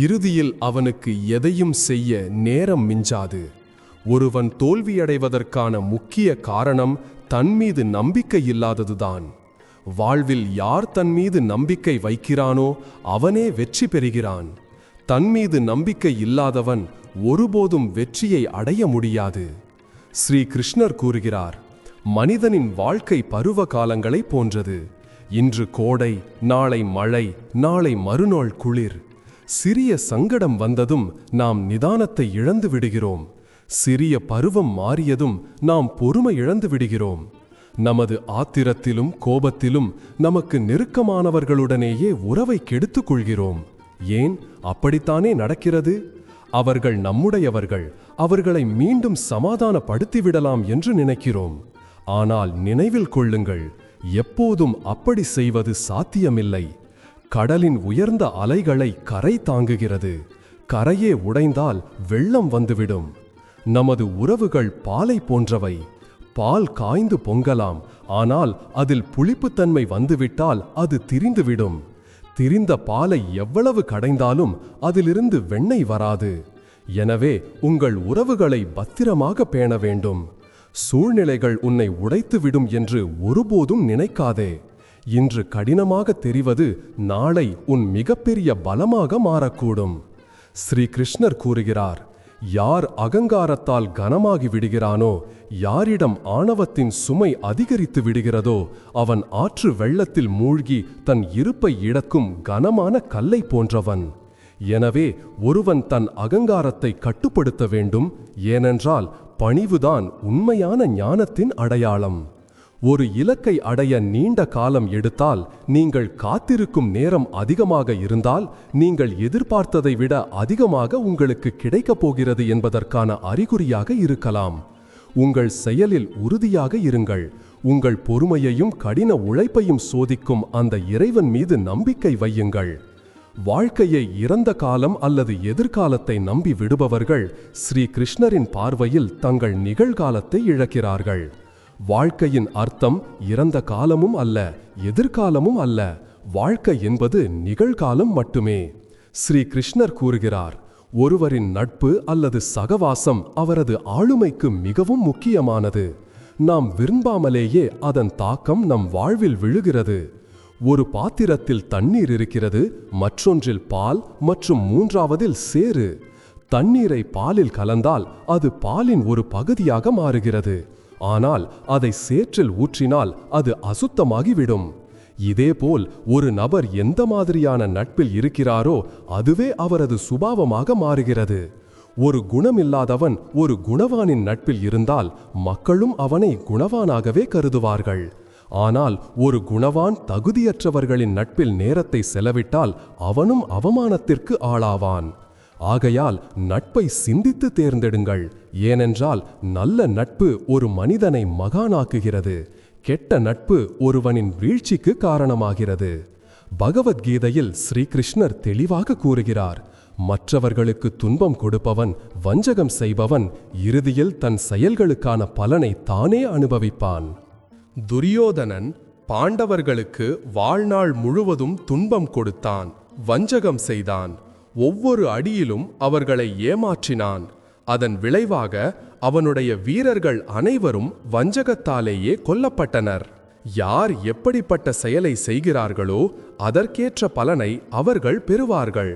இறுதியில் அவனுக்கு எதையும் செய்ய நேரம் மிஞ்சாது. ஒருவன் தோல்வியடைவதற்கான முக்கிய காரணம் தன்மீது நம்பிக்கை இல்லாததுதான். வாழ்வில் யார் தன்மீது நம்பிக்கை வைக்கிறானோ அவனே வெற்றி பெறுகிறான். தன்மீது நம்பிக்கை இல்லாதவன் ஒருபோதும் வெற்றியை அடைய முடியாது. ஸ்ரீ கிருஷ்ணர் கூறுகிறார், மனிதனின் வாழ்க்கை பருவ காலங்களை போன்றது. இன்று கோடை, நாளை மழை, நாளை மறுநாள் குளிர். சிறிய சங்கடம் வந்ததும் நாம் நிதானத்தை இழந்து விடுகிறோம். சிறிய பருவம் மாறியதும் நாம் பொறுமை இழந்து விடுகிறோம். நமது ஆத்திரத்திலும் கோபத்திலும் நமக்கு நெருக்கமானவர்களுடனேயே உறவை கெடுத்துக் கொள்கிறோம். ஏன் அப்படித்தானே நடக்கிறது? அவர்கள் நம்முடையவர்கள், அவர்களை மீண்டும் சமாதானப்படுத்திவிடலாம் என்று நினைக்கிறோம். ஆனால் நினைவில் கொள்ளுங்கள், எப்போதும் அப்படி செய்வது சாத்தியமில்லை. கடலின் உயர்ந்த அலைகளை கரை தாங்குகிறது. கரையே உடைந்தால் வெள்ளம் வந்துவிடும். நமது உறவுகள் பாலை போன்றவை. பால் காய்ந்து பொங்கலாம், ஆனால் அதில் புளிப்புத்தன்மை வந்துவிட்டால் அது திரிந்துவிடும். திரிந்த பாலை எவ்வளவு கடைந்தாலும் அதிலிருந்து வெண்ணெய் வராது. எனவே உங்கள் உறவுகளை பத்திரமாக பேண வேண்டும். சூழ்நிலைகள் உன்னை உடைத்துவிடும் என்று ஒருபோதும் நினைக்காதே. இன்று கடினமாக தெரிவது நாளை உன் மிகப்பெரிய பலமாக மாறக்கூடும். ஸ்ரீ கிருஷ்ணர் கூறுகிறார், யார் அகங்காரத்தால் கனமாகி விடுகிறானோ, யாரிடம் ஆணவத்தின் சுமை அதிகரித்து விடுகிறதோ, அவன் ஆற்று வெள்ளத்தில் மூழ்கி தன் இருப்பை இழக்கும் கனமான கல்லை போன்றவன். எனவே ஒருவன் தன் அகங்காரத்தை கட்டுப்படுத்த வேண்டும். ஏனென்றால் பணிவுதான் உண்மையான ஞானத்தின் அடையாளம். ஒரு இலக்கை அடைய நீண்ட காலம் எடுத்தால், நீங்கள் காத்திருக்கும் நேரம் அதிகமாக இருந்தால், நீங்கள் எதிர்பார்த்ததை விட அதிகமாக உங்களுக்கு கிடைக்கப் போகிறது என்பதற்கான அறிகுறியாக இருக்கலாம். உங்கள் செயலில் உறுதியாக இருங்கள். உங்கள் பொறுமையையும் கடின உழைப்பையும் சோதிக்கும் அந்த இறைவன் மீது நம்பிக்கை வையுங்கள். வாழ்க்கையை இறந்த காலம் அல்லது எதிர்காலத்தை நம்பி விடுபவர்கள் ஸ்ரீ கிருஷ்ணரின் பார்வையில் தங்கள் நிகழ்காலத்தை இழக்கிறார்கள். வாழ்க்கையின் அர்த்தம் இறந்த காலமும் அல்ல, எதிர்காலமும் அல்ல. வாழ்க்கை என்பது நிகழ்காலம் மட்டுமே. ஸ்ரீ கிருஷ்ணர் கூறுகிறார், ஒருவரின் நட்பு அல்லது சகவாசம் அவரது ஆளுமைக்கு மிகவும் முக்கியமானது. நாம் விரும்பாமலேயே அதன் தாக்கம் நம் வாழ்வில் விழுகிறது. ஒரு பாத்திரத்தில் தண்ணீர் இருக்கிறது, மற்றொன்றில் பால் மற்றும் மூன்றாவதில் சேறு. தண்ணீரை பாலில் கலந்தால் அது பாலின் ஒரு பகுதியாக மாறுகிறது. ஆனால் அதை சேற்றில் ஊற்றினால் அது அசுத்தமாகிவிடும். இதேபோல் ஒரு நபர் எந்த மாதிரியான நட்பில் இருக்கிறாரோ அதுவே அவரது சுபாவமாக மாறுகிறது. ஒரு குணமில்லாதவன் ஒரு குணவானின் நட்பில் இருந்தால் மக்களும் அவனை குணவானாகவே கருதுவார்கள். ஆனால் ஒரு குணவான் தகுதியற்றவர்களின் நட்பில் நேரத்தை செலவிட்டால் அவனும் அவமானத்திற்கு ஆளாவான். ஆகையால் நட்பை சிந்தித்து தேர்ந்தெடுங்கள். ஏனென்றால் நல்ல நட்பு ஒரு மனிதனை மகானாக்குகிறது. கெட்ட நட்பு ஒருவனின் வீழ்ச்சிக்கு காரணமாகிறது. பகவத்கீதையில் ஸ்ரீகிருஷ்ணர் தெளிவாக கூறுகிறார், மற்றவர்களுக்கு துன்பம் கொடுப்பவன், வஞ்சகம் செய்பவன் இறுதியில் தன் செயல்களுக்கான பலனை தானே அனுபவிப்பான். துரியோதனன் பாண்டவர்களுக்கு வாழ்நாள் முழுவதும் துன்பம் கொடுத்தான், வஞ்சகம் செய்தான். ஒவ்வொரு அடியிலும் அவர்களை ஏமாற்றினான். அதன் விளைவாக அவனுடைய வீரர்கள் அனைவரும் வஞ்சகத்தாலேயே கொல்லப்பட்டனர். யார் எப்படிப்பட்ட செயலை செய்கிறார்களோ அதற்கேற்ற பலனை அவர்கள் பெறுவார்கள்.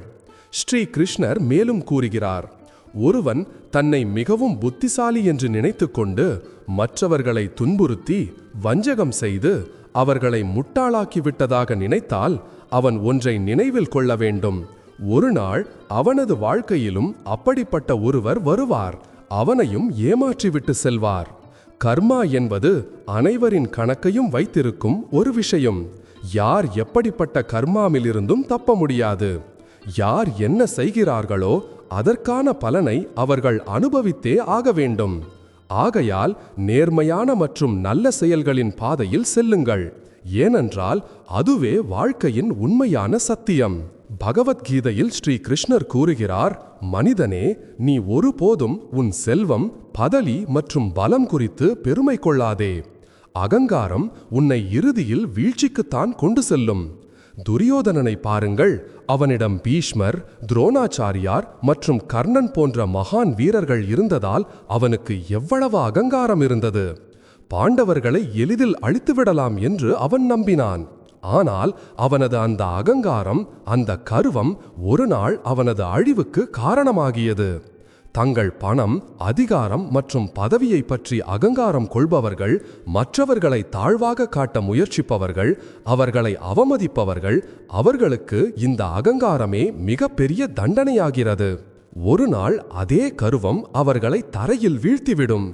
ஸ்ரீ கிருஷ்ணர் மேலும் கூறுகிறார், ஒருவன் தன்னை மிகவும் புத்திசாலி என்று நினைத்துக்கொண்டு மற்றவர்களை துன்புறுத்தி வஞ்சகம் செய்து அவர்களை முட்டாளாக்கிவிட்டதாக நினைத்தால் அவன் ஒன்றை நினைவில் கொள்ள வேண்டும். ஒரு நாள் அவனது வாழ்க்கையிலும் அப்படிப்பட்ட ஒருவர் வருவார், அவனையும் ஏமாற்றிவிட்டு செல்வார். கர்மா என்பது அனைவரின் கணக்கையும் வைத்திருக்கும் ஒரு விஷயம். யார் எப்படிப்பட்ட கர்மாவிலிருந்தும் தப்ப முடியாது. யார் என்ன செய்கிறார்களோ அதற்கான பலனை அவர்கள் அனுபவித்தே ஆக வேண்டும். ஆகையால் நேர்மையான மற்றும் நல்ல செயல்களின் பாதையில் செல்லுங்கள். ஏனென்றால் அதுவே வாழ்க்கையின் உண்மையான சத்தியம். பகவத்கீதையில் ஸ்ரீ கிருஷ்ணர் கூறுகிறார், மனிதனே, நீ ஒருபோதும் உன் செல்வம், பதவி மற்றும் பலம் குறித்து பெருமை கொள்ளாதே. அகங்காரம் உன்னை இறுதியில் வீழ்ச்சிக்குத்தான் கொண்டு செல்லும். துரியோதனனை பாருங்கள். அவனிடம் பீஷ்மர், துரோணாச்சாரியார் மற்றும் கர்ணன் போன்ற மகான் வீரர்கள் இருந்ததால் அவனுக்கு எவ்வளவு அகங்காரம் இருந்தது. பாண்டவர்களை எளிதில் அழித்துவிடலாம் என்று அவன் நம்பினான். ஆனால் அவனது அந்த அகங்காரம், அந்த கர்வம் ஒரு நாள் அவனது அழிவுக்கு காரணமாகியது. தங்கள் பணம், அதிகாரம் மற்றும் பதவியை பற்றி அகங்காரம் கொள்பவர்கள், மற்றவர்களை தாழ்வாக காட்ட முயற்சிப்பவர்கள், அவர்களை அவமதிப்பவர்கள், அவர்களுக்கு இந்த அகங்காரமே மிகப்பெரிய தண்டனையாகிறது. ஒரு நாள் அதே கர்வம் அவர்களை தரையில் வீழ்த்திவிடும்.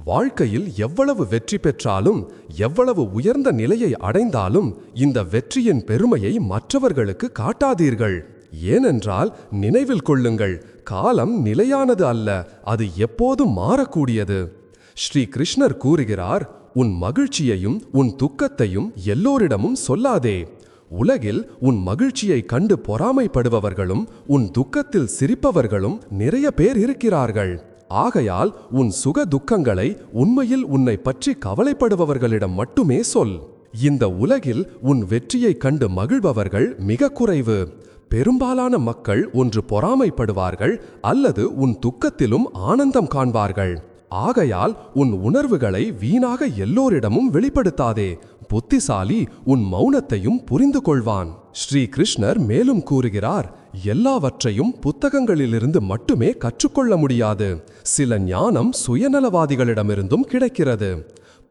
வாழ்க்கையில் எவ்வளவு வெற்றி பெற்றாலும், எவ்வளவு உயர்ந்த நிலையை அடைந்தாலும் இந்த வெற்றியின் பெருமையை மற்றவர்களுக்கு காட்டாதீர்கள். ஏனென்றால் நினைவில் கொள்ளுங்கள், காலம் நிலையானது அல்ல, அது எப்போதும் மாறக்கூடியது. ஸ்ரீ கிருஷ்ணர் கூறுகிறார், உன் மகிழ்ச்சியையும் உன் துக்கத்தையும் எல்லோரிடமும் சொல்லாதே. உலகில் உன் மகிழ்ச்சியை கண்டு பொறாமைப்படுபவர்களும் உன் துக்கத்தில் சிரிப்பவர்களும் நிறைய பேர் இருக்கிறார்கள். ஆகையால் உன் சுக துக்கங்களை உண்மையில் உன்னை பற்றி கவலைப்படுபவர்களிடம் மட்டுமே சொல். இந்த உலகில் உன் வெற்றியை கண்டு மகிழ்பவர்கள் மிக குறைவு. பெரும்பாலான மக்கள் ஒன்று பொறாமைப்படுவார்கள் அல்லது உன் துக்கத்திலும் ஆனந்தம் காண்பார்கள். ஆகையால் உன் உணர்வுகளை வீணாக எல்லோரிடமும் வெளிப்படுத்தாதே. புத்திசாலி உன் மௌனத்தையும் புரிந்து கொள்வான். ஸ்ரீ கிருஷ்ணர் மேலும் கூறுகிறார், எல்லாவற்றையும் புத்தகங்களிலிருந்து மட்டுமே கற்றுக்கொள்ள முடியாது. சில ஞானம் சுயநலவாதிகளிடமிருந்தும் கிடைக்கிறது.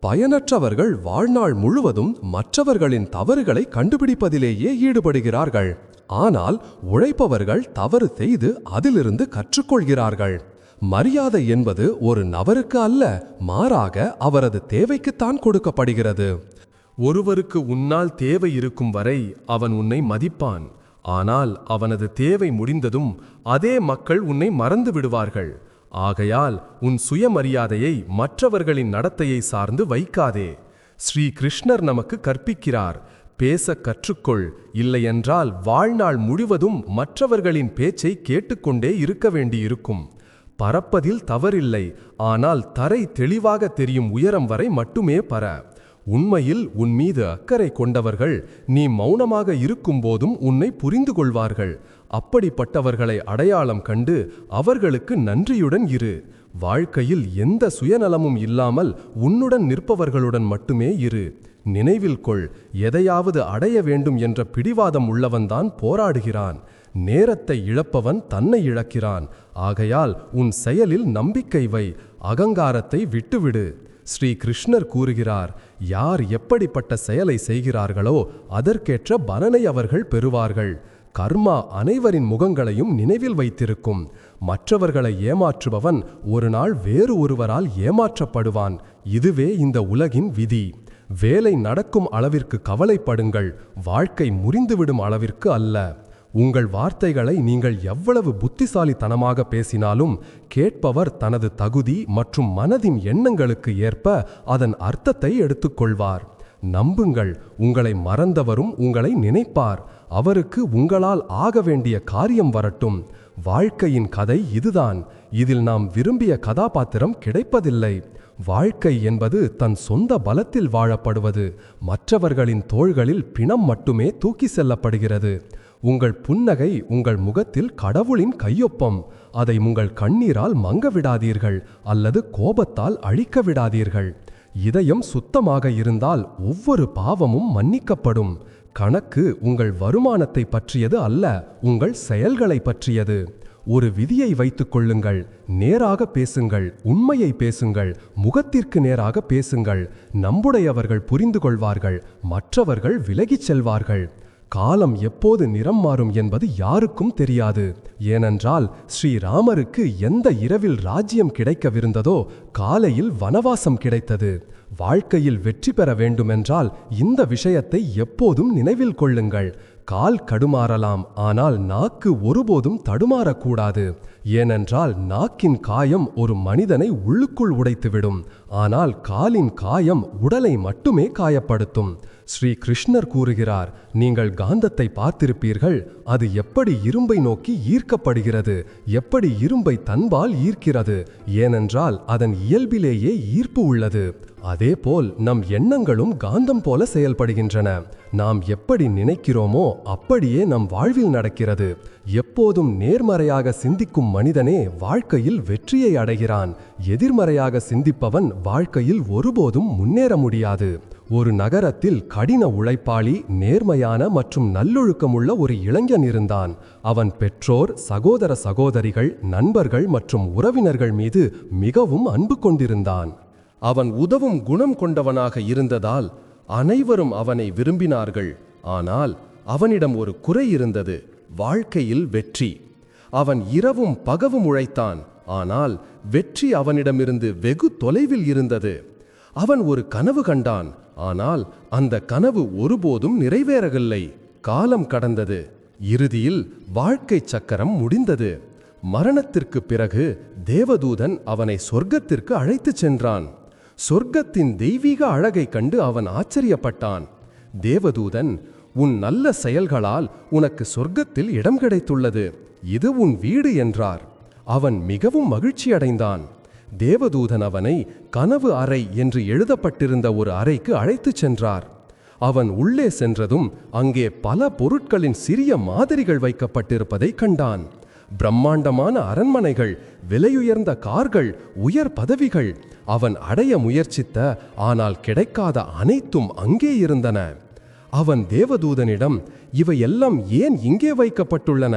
பயனற்றவர்கள் வாழ்நாள் முழுவதும் மற்றவர்களின் தவறுகளை கண்டுபிடிப்பதிலேயே ஈடுபடுகிறார்கள். ஆனால் உழைப்பவர்கள் தவறு செய்து அதிலிருந்து கற்றுக்கொள்கிறார்கள். மரியாதை என்பது ஒரு நபருக்கு அல்ல, மாறாக அவரது தேவைக்குத்தான் கொடுக்கப்படுகிறது. ஒருவருக்கு உன்னால் தேவை இருக்கும் வரை அவன் உன்னை மதிப்பான். ஆனால் அவனது தேவை முடிந்ததும் அதே மக்கள் உன்னை மறந்து விடுவார்கள். ஆகையால் உன் சுயமரியாதையை மற்றவர்களின் நடத்தையை சார்ந்து வைக்காதே. ஸ்ரீ கிருஷ்ணர் நமக்கு கற்பிக்கிறார், பேச கற்றுக்கொள், இல்லையென்றால் வாழ்நாள் முழுவதும் மற்றவர்களின் பேச்சை கேட்டுக்கொண்டே இருக்க வேண்டியிருக்கும். பறப்பதில் தவறில்லை, ஆனால் தரை தெளிவாக தெரியும் உயரம் வரை மட்டுமே பற. உண்மையில் உன் மீது அக்கறை கொண்டவர்கள் நீ மௌனமாக இருக்கும்போதும் உன்னை புரிந்து கொள்வார்கள். அப்படிப்பட்டவர்களை அடையாளம் கண்டு அவர்களுக்கு நன்றியுடன் இரு. வாழ்க்கையில் எந்த சுயநலமும் இல்லாமல் உன்னுடன் நிற்பவர்களுடன் மட்டுமே இரு. நினைவில் கொள், எதையாவது அடைய வேண்டும் என்ற பிடிவாதம் உள்ளவன்தான் போராடுகிறான். நேரத்தை இழப்பவன் தன்னை இழக்கிறான். ஆகையால் உன் செயலில் நம்பிக்கை வை, அகங்காரத்தை விட்டுவிடு. ஸ்ரீ கிருஷ்ணர் கூறுகிறார், யார் எப்படிப்பட்ட செயலை செய்கிறார்களோ அதற்கேற்ற பலனை அவர்கள் பெறுவார்கள். கர்மா அனைவரின் முகங்களையும் நினைவில் வைத்திருக்கும். மற்றவர்களை ஏமாற்றுபவன் ஒரு நாள் வேறு ஒருவரால் ஏமாற்றப்படுவான். இதுவே இந்த உலகின் விதி. வேலை நடக்கும் அளவிற்கு கவலைப்படுங்கள், வாழ்க்கை முறிந்துவிடும் அளவிற்கு அல்ல. உங்கள் வார்த்தைகளை நீங்கள் எவ்வளவு புத்திசாலித்தனமாக பேசினாலும் கேட்பவர் தனது தகுதி மற்றும் மனதின் எண்ணங்களுக்கு ஏற்ப அதன் அர்த்தத்தை எடுத்துக்கொள்வார். நம்புங்கள், உங்களை மறந்தவரும் உங்களை நினைப்பார். அவருக்கு உங்களால் ஆக வேண்டிய காரியம் வரட்டும். வாழ்க்கையின் கதை இதுதான். இதில் நாம் விரும்பிய கதாபாத்திரம் கிடைப்பதில்லை. வாழ்க்கை என்பது தன் சொந்த பலத்தில் வாழப்படுவது. மற்றவர்களின் தோள்களில் பிணம் மட்டுமே தூக்கி செல்லப்படுகிறது. உங்கள் புன்னகை உங்கள் முகத்தில் கடவுளின் கையொப்பம். அதை உங்கள் கண்ணீரால் மங்க விடாதீர்கள் அல்லது கோபத்தால் அழிக்க விடாதீர்கள். இதயம் சுத்தமாக இருந்தால் ஒவ்வொரு பாவமும் மன்னிக்கப்படும். கணக்கு உங்கள் வருமானத்தை பற்றியது அல்ல, உங்கள் செயல்களை பற்றியது. ஒரு விதியை வைத்துக் கொள்ளுங்கள், நேராக பேசுங்கள், உண்மையை பேசுங்கள், முகத்திற்கு நேராக பேசுங்கள். நம்புடையவர்கள் புரிந்து கொள்வார்கள், மற்றவர்கள் விலகிச் செல்வார்கள். காலம் எப்போது நிறம் மாறும் என்பது யாருக்கும் தெரியாது. ஏனென்றால் ஸ்ரீராமருக்கு எந்த இரவில் ராஜ்யம் கிடைக்கவிருந்ததோ காலையில் வனவாசம் கிடைத்தது. வாழ்க்கையில் வெற்றி பெற வேண்டுமென்றால் இந்த விஷயத்தை எப்போதும் நினைவில் கொள்ளுங்கள். கால் கடுமாறலாம், ஆனால் நாக்கு ஒருபோதும் தடுமாறக்கூடாது. ஏனென்றால் நாக்கின் காயம் ஒரு மனிதனை உள்ளுக்குள் உடைத்துவிடும், ஆனால் காலின் காயம் உடலை மட்டுமே காயப்படுத்தும். ஸ்ரீ கிருஷ்ணர் கூறுகிறார், நீங்கள் காந்தத்தை பார்த்திருப்பீர்கள். அது எப்படி இரும்பை நோக்கி ஈர்க்கப்படுகிறது, எப்படி இரும்பை தன்பால் ஈர்க்கிறது. ஏனென்றால் அதன் இயல்பிலேயே ஈர்ப்பு உள்ளது. அதேபோல் நம் எண்ணங்களும் காந்தம் போல செயல்படுகின்றன. நாம் எப்படி நினைக்கிறோமோ அப்படியே நம் வாழ்வில் நடக்கிறது. எப்போதும் நேர்மறையாக சிந்திக்கும் மனிதனே வாழ்க்கையில் வெற்றியை அடைகிறான். எதிர்மறையாக சிந்திப்பவன் வாழ்க்கையில் ஒருபோதும் முன்னேற முடியாது. ஒரு நகரத்தில் கடின உழைப்பாளி, நேர்மையான மற்றும் நல்லொழுக்கமுள்ள ஒரு இளைஞன் இருந்தான். அவன் பெற்றோர், சகோதர சகோதரிகள், நண்பர்கள் மற்றும் உறவினர்கள் மீது மிகவும் அன்பு கொண்டிருந்தான். அவன் உதவும் குணம் கொண்டவனாக இருந்ததால் அனைவரும் அவனை விரும்பினார்கள். ஆனால் அவனிடம் ஒரு குறை இருந்தது, வாழ்க்கையில் வெற்றி. அவன் இரவும் பகலும் உழைத்தான், ஆனால் வெற்றி அவனிடமிருந்து வெகு தொலைவில் இருந்தது. அவன் ஒரு கனவு கண்டான், ஆனால் அந்த கனவு ஒருபோதும் நிறைவேறவில்லை. காலம் கடந்தது. இறுதியில் வாழ்க்கை சக்கரம் முடிந்தது. மரணத்திற்கு பிறகு தேவதூதன் அவனை சொர்க்கத்திற்கு அழைத்துச் சென்றான். சொர்க்கத்தின் தெய்வீக அழகை கண்டு அவன் ஆச்சரியப்பட்டான். தேவதூதன், உன் நல்ல செயல்களால் உனக்கு சொர்க்கத்தில் இடம் கிடைத்துள்ளது, இது உன் வீடு என்றார். அவன் மிகவும் மகிழ்ச்சியடைந்தான். தேவதூதன் அவனை கனவு அறை என்று எழுதப்பட்டிருந்த ஒரு அறைக்கு அழைத்துச் சென்றார். அவன் உள்ளே சென்றதும் அங்கே பல பொருட்களின் சிறிய மாதிரிகள் வைக்கப்பட்டிருப்பதை கண்டான். பிரம்மாண்டமான அரண்மனைகள், விலையுயர்ந்த கார்கள், உயர் பதவிகள், அவன் அடைய முயற்சித்த ஆனால் கிடைக்காத அனைத்தும் அங்கே இருந்தன. அவன் தேவதூதனிடம், இவையெல்லாம் ஏன் இங்கே வைக்கப்பட்டுள்ளன?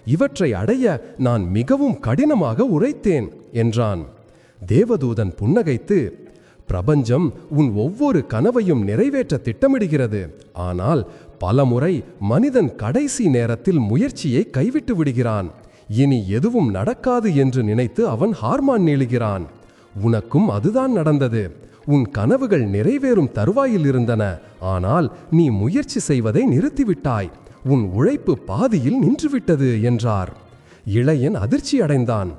இவற்றை அடைய நான் மிகவும் கடினமாக உழைத்தேன் என்றான். தேவதூதன் புன்னகைத்து, பிரபஞ்சம் உன் ஒவ்வொரு கனவையும் நிறைவேற்ற திட்டமிடுகிறது. ஆனால் பலமுறை மனிதன் கடைசி நேரத்தில் முயற்சியை கைவிட்டு விடுகிறான். இனி எதுவும் நடக்காது என்று நினைத்து அவன் ஹார்மான் நீளுகிறான். உனக்கும் அதுதான் நடந்தது. உன் கனவுகள் நிறைவேறும் தருவாயில் இருந்தன. ஆனால் நீ முயற்சி செய்வதை நிறுத்திவிட்டாய். உன் உழைப்பு பாதியில் நின்றுவிட்டது என்றார். இளையன் அதிர்ச்சி அடைந்தான்.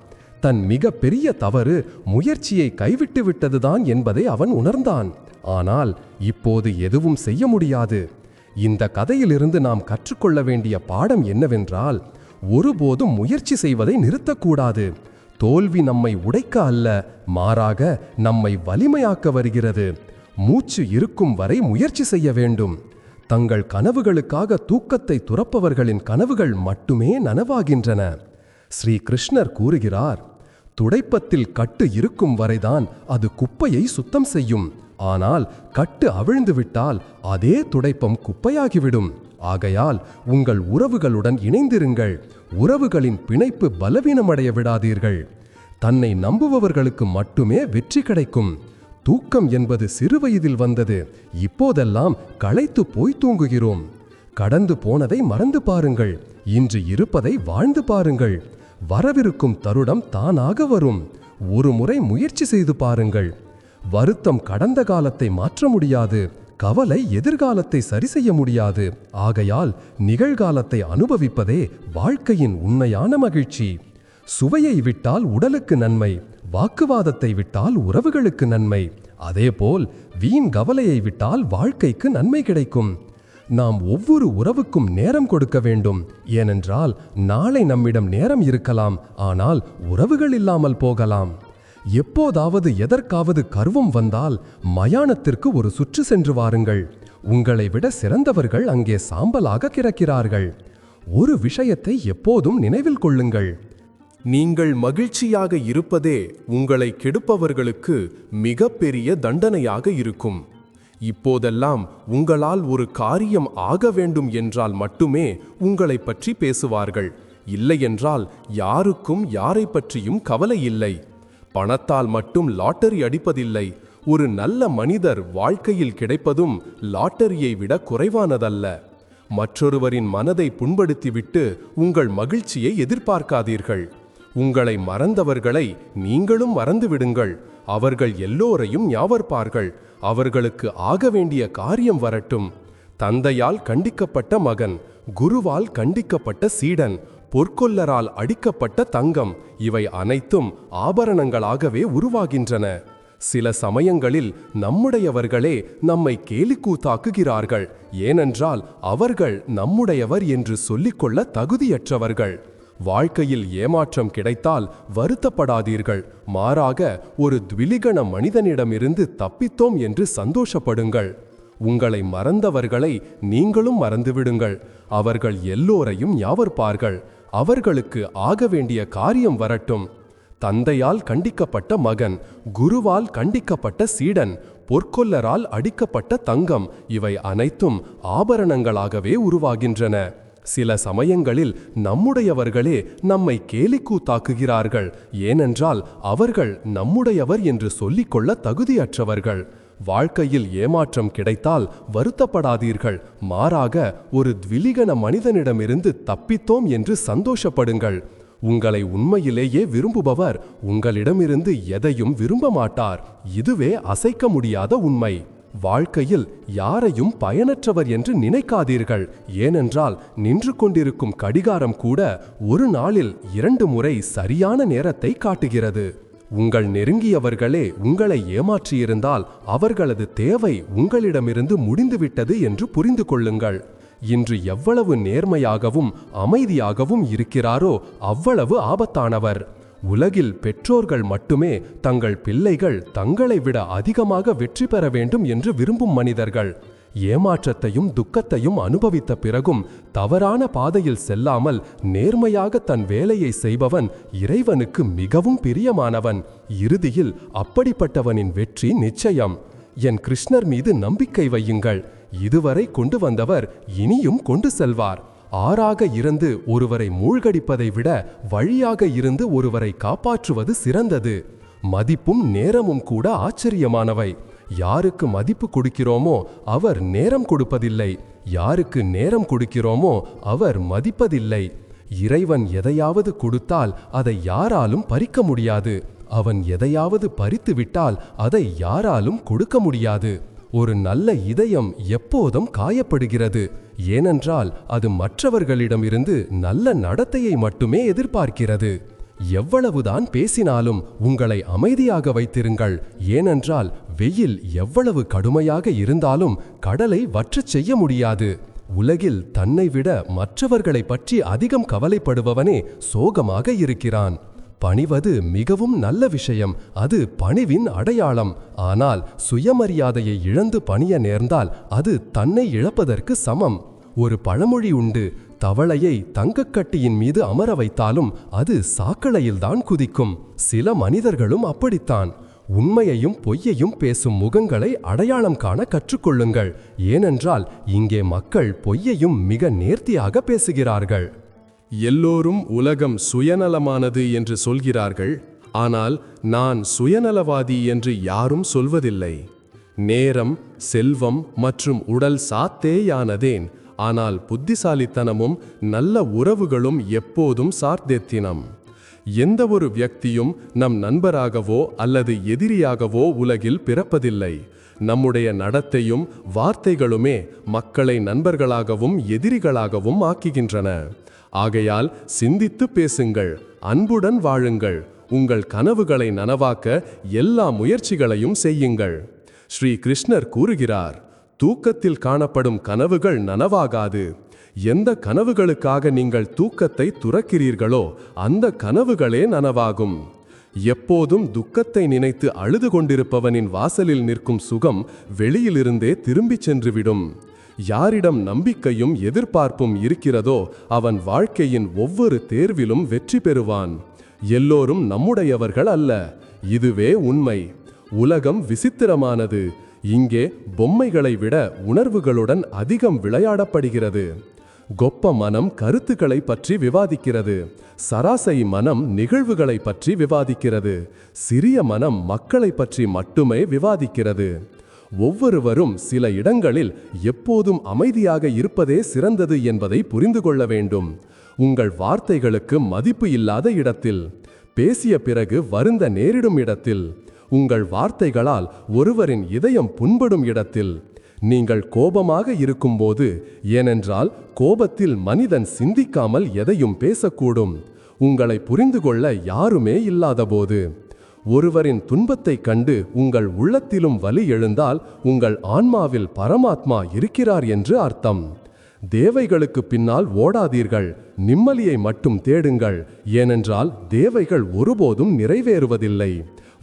தன் மிக பெரிய தவறு முயற்சியை கைவிட்டு விட்டதுதான் என்பதை அவன் உணர்ந்தான். ஆனால் இப்போது எதுவும் செய்ய முடியாது. இந்த கதையிலிருந்து நாம் கற்றுக்கொள்ள வேண்டிய பாடம் என்னவென்றால், ஒருபோதும் முயற்சி செய்வதை நிறுத்தக்கூடாது. தோல்வி நம்மை உடைக்க அல்ல, மாறாக நம்மை வலிமையாக்க வருகிறது. மூச்சு இருக்கும் வரை முயற்சி செய்ய வேண்டும். தங்கள் கனவுகளுக்காக தூக்கத்தை துறப்பவர்களின் கனவுகள் மட்டுமே நனவாகின்றன. ஸ்ரீ கிருஷ்ணர் கூறுகிறார், துடைப்பத்தில் கட்டு இருக்கும் வரைதான் அது குப்பையை சுத்தம் செய்யும். ஆனால் கட்டு அவிழ்ந்துவிட்டால் அதே துடைப்பம் குப்பையாகிவிடும். ஆகையால் உங்கள் உறவுகளுடன் இணைந்திருங்கள். உறவுகளின் பிணைப்பு பலவீனமடைய விடாதீர்கள். தன்னை நம்புபவர்களுக்கு மட்டுமே வெற்றி கிடைக்கும். தூக்கம் என்பது சிறுவயதில் வந்தது. இப்போதெல்லாம் களைத்து போய் தூங்குகிறோம். கடந்து போனதை மறந்து பாருங்கள். இன்று இருப்பதை வாழ்ந்து பாருங்கள். வரவிருக்கும் தருணம் தானாக வரும். ஒரு முறை முயற்சி செய்து பாருங்கள். வருத்தம் கடந்த காலத்தை மாற்ற முடியாது. கவலை எதிர்காலத்தை சரி செய்ய முடியாது. ஆகையால் நிகழ்காலத்தை அனுபவிப்பதே வாழ்க்கையின் உண்மையான மகிழ்ச்சி. சுவையை விட்டால் உடலுக்கு நன்மை, வாக்குவாதத்தை விட்டால் உறவுகளுக்கு நன்மை. அதேபோல் வீண் கவலையை விட்டால் வாழ்க்கைக்கு நன்மை கிடைக்கும். நாம் ஒவ்வொரு உறவுக்கும் நேரம் கொடுக்க வேண்டும். ஏனென்றால் நாளை நம்மிடம் நேரம் இருக்கலாம், ஆனால் உறவுகள் இல்லாமல் போகலாம். எப்போதாவது எதற்காவது கர்வம் வந்தால் மயானத்திற்கு ஒரு சுற்று சென்று வாருங்கள். உங்களை விட சிறந்தவர்கள் அங்கே சாம்பலாக கிடக்கிறார்கள். ஒரு விஷயத்தை எப்போதும் நினைவில் கொள்ளுங்கள். நீங்கள் மகிழ்ச்சியாக இருப்பதே உங்களை கெடுப்பவர்களுக்கு மிகப்பெரிய தண்டனையாக இருக்கும். இப்போதெல்லாம் உங்களால் ஒரு காரியம் ஆக வேண்டும் என்றால் மட்டுமே உங்களை பற்றி பேசுவார்கள். இல்லையென்றால் யாருக்கும் யாரை பற்றியும் கவலை இல்லை. பணத்தால் மட்டும் லாட்டரி அடிப்பதில்லை. ஒரு நல்ல மனிதர் வாழ்க்கையில் கிடைப்பதும் லாட்டரியை விட குறைவானதல்ல. மற்றொருவரின் மனதை புண்படுத்திவிட்டு உங்கள் மகிழ்ச்சியை எதிர்பார்க்காதீர்கள். உங்களை மறந்தவர்களை நீங்களும் மறந்துவிடுங்கள். அவர்கள் எல்லோரையும் ஞாபர்ப்பார்கள். அவர்களுக்கு ஆக வேண்டிய காரியம் வரட்டும். தந்தையால் கண்டிக்கப்பட்ட மகன், குருவால் கண்டிக்கப்பட்ட சீடன், பொற்கொல்லரால் அடிக்கப்பட்ட தங்கம், இவை அனைத்தும் ஆபரணங்களாகவே உருவாகின்றன. சில சமயங்களில் நம்முடையவர்களே நம்மை கேலிக்கூத்தாக்குகிறார்கள். ஏனென்றால் அவர்கள் நம்முடையவர் என்று சொல்லிக்கொள்ள தகுதியற்றவர்கள். வாழ்க்கையில் ஏமாற்றம் கிடைத்தால் வருத்தப்படாதீர்கள். மாறாக ஒரு த்விலிகண மனிதனிடமிருந்து தப்பித்தோம் என்று சந்தோஷப்படுங்கள். உங்களை மறந்தவர்களை நீங்களும் மறந்துவிடுங்கள். அவர்கள் எல்லோரையும் ஞாபர்ப்பார்கள். அவர்களுக்கு ஆக வேண்டிய காரியம் வரட்டும். தந்தையால் கண்டிக்கப்பட்ட மகன், குருவால் கண்டிக்கப்பட்ட சீடன், பொற்கொல்லரால் அடிக்கப்பட்ட தங்கம், இவை அனைத்தும் ஆபரணங்களாகவே உருவாகின்றன. சில சமயங்களில் நம்முடையவர்களே நம்மை கேலிக்கூத்தாக்குகிறார்கள். ஏனென்றால் அவர்கள் நம்முடையவர் என்று சொல்லிக்கொள்ள தகுதியற்றவர்கள். வாழ்க்கையில் ஏமாற்றம் கிடைத்தால் வருத்தப்படாதீர்கள். மாறாக ஒரு த்விலிகண மனிதனிடமிருந்து தப்பித்தோம் என்று சந்தோஷப்படுங்கள். உங்களை உண்மையிலேயே விரும்புபவர் உங்களிடமிருந்து எதையும் விரும்ப மாட்டார். இதுவே அசைக்க முடியாத உண்மை. வாழ்க்கையில் யாரையும் பயனற்றவர் என்று நினைக்காதீர்கள். ஏனென்றால் நின்று கொண்டிருக்கும் கடிகாரம் கூட ஒரு நாளில் 2 முறை சரியான நேரத்தை காட்டுகிறது. உங்கள் நெருங்கியவர்களே உங்களை ஏமாற்றியிருந்தால் அவர்களது தேவை உங்களிடமிருந்து முடிந்துவிட்டது என்று புரிந்து கொள்ளுங்கள். இன்று எவ்வளவு நேர்மையாகவும் அமைதியாகவும் இருக்கிறாரோ அவ்வளவு ஆபத்தானவர். உலகில் பெற்றோர்கள் மட்டுமே தங்கள் பிள்ளைகள் தங்களை விட அதிகமாக வெற்றி பெற வேண்டும் என்று விரும்பும் மனிதர்கள். ஏமாற்றத்தையும் துக்கத்தையும் அனுபவித்த பிறகும் தவறான பாதையில் செல்லாமல் நேர்மையாக தன் வேலையை செய்பவன் இறைவனுக்கு மிகவும் பிரியமானவன். இறுதியில் அப்படிப்பட்டவனின் வெற்றி நிச்சயம். என் கிருஷ்ணர் மீது நம்பிக்கை வையுங்கள். இதுவரை கொண்டு வந்தவர் இனியும் கொண்டு செல்வார். ஆறாக இருந்து ஒருவரை மூழ்கடிப்பதை விட வழியாக இருந்து ஒருவரை காப்பாற்றுவது சிறந்தது. மதிப்பும் நேரமும் கூட ஆச்சரியமானவை. யாருக்கு மதிப்பு கொடுக்கிறோமோ அவர் நேரம் கொடுப்பதில்லை. யாருக்கு நேரம் கொடுக்கிறோமோ அவர் மதிப்பதில்லை. இறைவன் எதையாவது கொடுத்தால் அதை யாராலும் பறிக்க முடியாது. அவன் எதையாவது பறித்து விட்டால் அதை யாராலும் கொடுக்க முடியாது. ஒரு நல்ல இதயம் எப்போதும் காயப்படுகிறது. ஏனென்றால் அது மற்றவர்களிடமிருந்து நல்ல நடத்தையை மட்டுமே எதிர்பார்க்கிறது. எவ்வளவுதான் பேசினாலும் உங்களை அமைதியாக வைத்திருங்கள். ஏனென்றால் வெயில் எவ்வளவு கடுமையாக இருந்தாலும் கடலை வற்றச் செய்ய முடியாது. உலகில் தன்னை விட மற்றவர்களை பற்றி அதிகம் கவலைப்படுபவனே சோகமாக இருக்கிறான். பணிவது மிகவும் நல்ல விஷயம். அது பணிவின் அடையாளம். ஆனால் சுயமரியாதையை இழந்து பணிய நேர்ந்தால் அது தன்னை இழப்பதற்கு சமம். ஒரு பழமொழி உண்டு, தவளையை தங்கக்கட்டியின் மீது அமர வைத்தாலும் அது சாக்கடையில்தான் குதிக்கும். சில மனிதர்களும் அப்படித்தான். உண்மையையும் பொய்யையும் பேசும் முகங்களை அடையாளம் காண கற்றுக்கொள்ளுங்கள். ஏனென்றால் இங்கே மக்கள் பொய்யையும் மிக நேர்த்தியாக பேசுகிறார்கள். எல்லோரும் உலகம் சுயநலமானது என்று சொல்கிறார்கள். ஆனால் நான் சுயநலவாதி என்று யாரும் சொல்வதில்லை. நேரம், செல்வம் மற்றும் உடல் சாத்தேயானதேன். ஆனால் புத்திசாலித்தனமும் நல்ல உறவுகளும் எப்போதும் சார்ந்தேத்தினம். எந்த ஒரு வியக்தியும் நம் நண்பராகவோ அல்லது எதிரியாகவோ உலகில் பிறப்பதில்லை. நம்முடைய நடத்தையும் வார்த்தைகளுமே மக்களை நண்பர்களாகவும் எதிரிகளாகவும் ஆக்குகின்றன. ஆகையால் சிந்தித்து பேசுங்கள், அன்புடன் வாழுங்கள். உங்கள் கனவுகளை நனவாக்க எல்லா முயற்சிகளையும் செய்யுங்கள். ஸ்ரீ கிருஷ்ணர் கூறுகிறார், தூக்கத்தில் காணப்படும் கனவுகள் நனவாகாது. எந்த கனவுகளுக்காக நீங்கள் தூக்கத்தை துறக்கிறீர்களோ அந்த கனவுகளே நனவாகும். எப்போதும் துக்கத்தை நினைத்து அழுது கொண்டிருப்பவனின் வாசலில் நிற்கும் சுகம் வெளியிலிருந்தே திரும்பிச் சென்றுவிடும். யாரிடம் நம்பிக்கையும் எதிர்பார்ப்பும் இருக்கிறதோ அவன் வாழ்க்கையின் ஒவ்வொரு தேர்விலும் வெற்றி பெறுவான். எல்லோரும் நம்முடையவர்கள் அல்ல. இதுவே உண்மை. உலகம் விசித்திரமானது. இங்கே பொம்மைகளை விட உணர்வுகளுடன் அதிகம் விளையாடப்படுகிறது. கொப்ப மனம் கருத்துக்களை பற்றி விவாதிக்கிறது. சராசரி மனம் நிகழ்வுகளை பற்றி விவாதிக்கிறது. சிறிய மனம் மக்களை பற்றி மட்டுமே விவாதிக்கிறது. ஒவ்வொருவரும் சில இடங்களில் எப்போதும் அமைதியாக இருப்பதே சிறந்தது என்பதை புரிந்து கொள்ள வேண்டும். உங்கள் வார்த்தைகளுக்கு மதிப்பு இல்லாத இடத்தில், பேசிய பிறகு வருந்த நேரிடும் இடத்தில், உங்கள் வார்த்தைகளால் ஒருவரின் இதயம் புண்படும் இடத்தில், நீங்கள் கோபமாக இருக்கும்போது, ஏனென்றால் கோபத்தில் மனிதன் சிந்திக்காமல் எதையும் பேசக்கூடும், உங்களை புரிந்து கொள்ள யாருமே இல்லாதபோது, ஒருவரின் துன்பத்தைக் கண்டு உங்கள் உள்ளத்திலும் வலி எழுந்தால் உங்கள் ஆன்மாவில் பரமாத்மா இருக்கிறார் என்று அர்த்தம். தேவைகளுக்கு பின்னால் ஓடாதீர்கள், நிம்மதியை மட்டும் தேடுங்கள். ஏனென்றால் தேவைகள் ஒருபோதும் நிறைவேறுவதில்லை.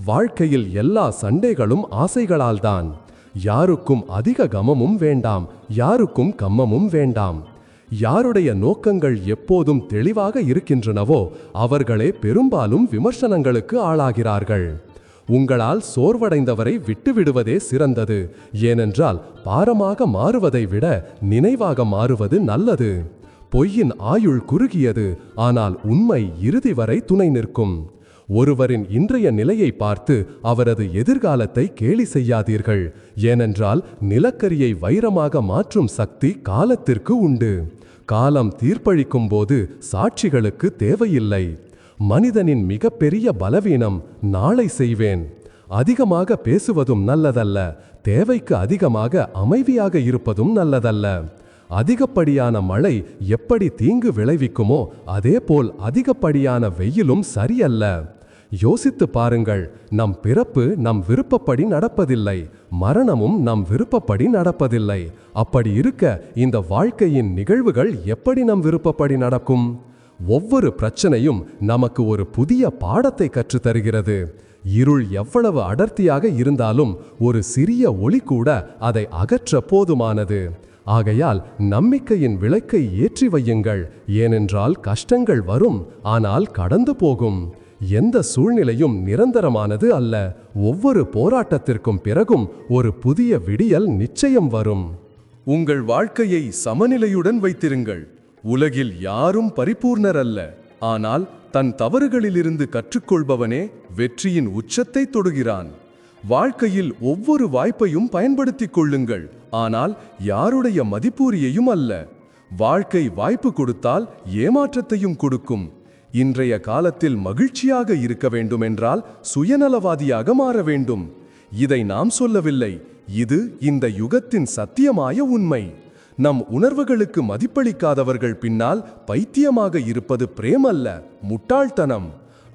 வாழ்க்கையில் எல்லா சண்டைகளும் ஆசைகளால்தான். யாருக்கும் அதிக கமமும் வேண்டாம், யாருக்கும் கம்மமும் வேண்டாம். யாருடைய நோக்கங்கள் எப்போதும் தெளிவாக இருக்கின்றனவோ அவர்களே பெரும்பாலும் விமர்சனங்களுக்கு ஆளாகிறார்கள். உங்களால் சோர்வடைந்தவரை விட்டுவிடுவதே சிறந்தது. ஏனென்றால் பாரமாக மாறுவதை விட நினைவாக மாறுவது நல்லது. பொய்யின் ஆயுள் குறுகியது, ஆனால் உண்மை இறுதி வரை துணை நிற்கும். ஒருவரின் இன்றைய நிலையை பார்த்து அவரது எதிர்காலத்தை கேலி செய்யாதீர்கள். ஏனென்றால் நிலக்கரியை வைரமாக மாற்றும் சக்தி காலத்திற்கு உண்டு. காலம் தீர்ப்பளிக்கும் போது சாட்சிகளுக்கு தேவையில்லை. மனிதனின் மிகப்பெரிய பலவீனம் நாளை செய்வேன். அதிகமாக பேசுவதும் நல்லதல்ல, தேவைக்கு அதிகமாக அமைதியாக இருப்பதும் நல்லதல்ல. அதிகப்படியான மழை எப்படி தீங்கு விளைவிக்குமோ அதேபோல் அதிகப்படியான வெயிலும் சரியல்ல. யோசித்து பாருங்கள். நம் பிறப்பு நம் விருப்பப்படி நடப்பதில்லை, மரணமும் நம் விருப்பப்படி நடப்பதில்லை. அப்படி இருக்க இந்த வாழ்க்கையின் நிகழ்வுகள் எப்படி நம் விருப்பப்படி நடக்கும்? ஒவ்வொரு பிரச்சனையும் நமக்கு ஒரு புதிய பாடத்தை கற்றுத்தருகிறது. இருள் எவ்வளவு அடர்த்தியாக இருந்தாலும் ஒரு சிறிய ஒளி கூட அதை அகற்ற போதுமானது. ஆகையால் நம்பிக்கையின் விளக்கை ஏற்றி வையுங்கள். ஏனென்றால் கஷ்டங்கள் வரும், ஆனால் கடந்து போகும். எந்த சூழ்நிலையும் நிரந்தரமானது அல்ல. ஒவ்வொரு போராட்டத்திற்கும் பிறகும் ஒரு புதிய விடியல் நிச்சயம் வரும். உங்கள் வாழ்க்கையை சமநிலையுடன் வைத்திருங்கள். உலகில் யாரும் பரிபூர்ணர் அல்ல. ஆனால் தன் தவறுகளிலிருந்து கற்றுக்கொள்பவனே வெற்றியின் உச்சத்தை தொடுகிறான். வாழ்க்கையில் ஒவ்வொரு வாய்ப்பையும் பயன்படுத்திக் கொள்ளுங்கள், ஆனால் யாருடைய மதிப்பூரியையும் அல்ல. வாழ்க்கை வாய்ப்பு கொடுத்தால் ஏமாற்றத்தையும் கொடுக்கும். இன்றைய காலத்தில் மகிழ்ச்சியாக இருக்க வேண்டுமென்றால் சுயநலவாதியாக மாற வேண்டும். இதை நாம் சொல்லவில்லை, இது இந்த யுகத்தின் சத்தியமாய உண்மை. நம் உணர்வுகளுக்கு மதிப்பளிக்காதவர்கள் பின்னால் பைத்தியமாக இருப்பது பிரேமல்ல, முட்டாள்தனம்.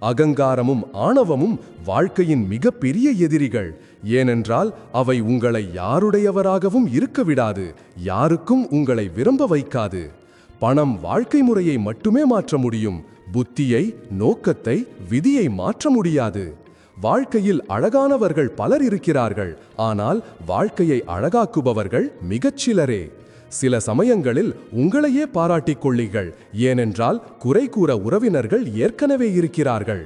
அகங்காரமும் ஆணவமும் வாழ்க்கையின் மிகப்பெரிய எதிரிகள். ஏனென்றால் அவை உங்களை யாருடையவராகவும் இருக்க விடாது, யாருக்கும் உங்களை விரும்ப வைக்காது. பணம் வாழ்க்கை முறையை மட்டுமே மாற்ற முடியும், புத்தியை, நோக்கத்தை, விதியை மாற்ற முடியாது. வாழ்க்கையில் அழகானவர்கள் பலர் இருக்கிறார்கள், ஆனால் வாழ்க்கையை அழகாக்குபவர்கள் மிகச்சிலரே. சில சமயங்களில் உங்களையே பாராட்டிக் கொள்ளுங்கள், ஏனென்றால் குறை கூற உறவினர்கள் ஏற்கனவே இருக்கிறார்கள்.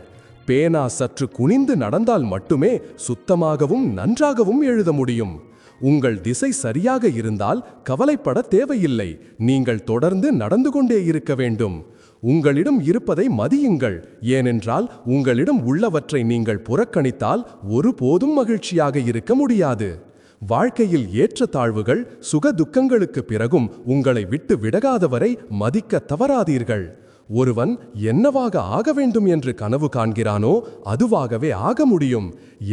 பேனா சற்று குனிந்து நடந்தால் மட்டுமே சுத்தமாகவும் நன்றாகவும் எழுத முடியும். உங்கள் திசை சரியாக இருந்தால் கவலைப்பட தேவையில்லை, நீங்கள் தொடர்ந்து நடந்து கொண்டே இருக்க வேண்டும். உங்களிடம் இருப்பதை மதியுங்கள், ஏனென்றால் உங்களிடம் உள்ளவற்றை நீங்கள் புறக்கணித்தால் ஒருபோதும் மகிழ்ச்சியாக இருக்க முடியாது. வாழ்க்கையில் ஏற்ற தாழ்வுகள், சுக துக்கங்களுக்கு பிறகும் உங்களை விட்டு விலகாதவரை மதிக்க தவறாதீர்கள். ஒருவன் என்னவாக ஆக வேண்டும் என்று கனவு காண்கிறானோ அதுவாகவே ஆக முடியும்.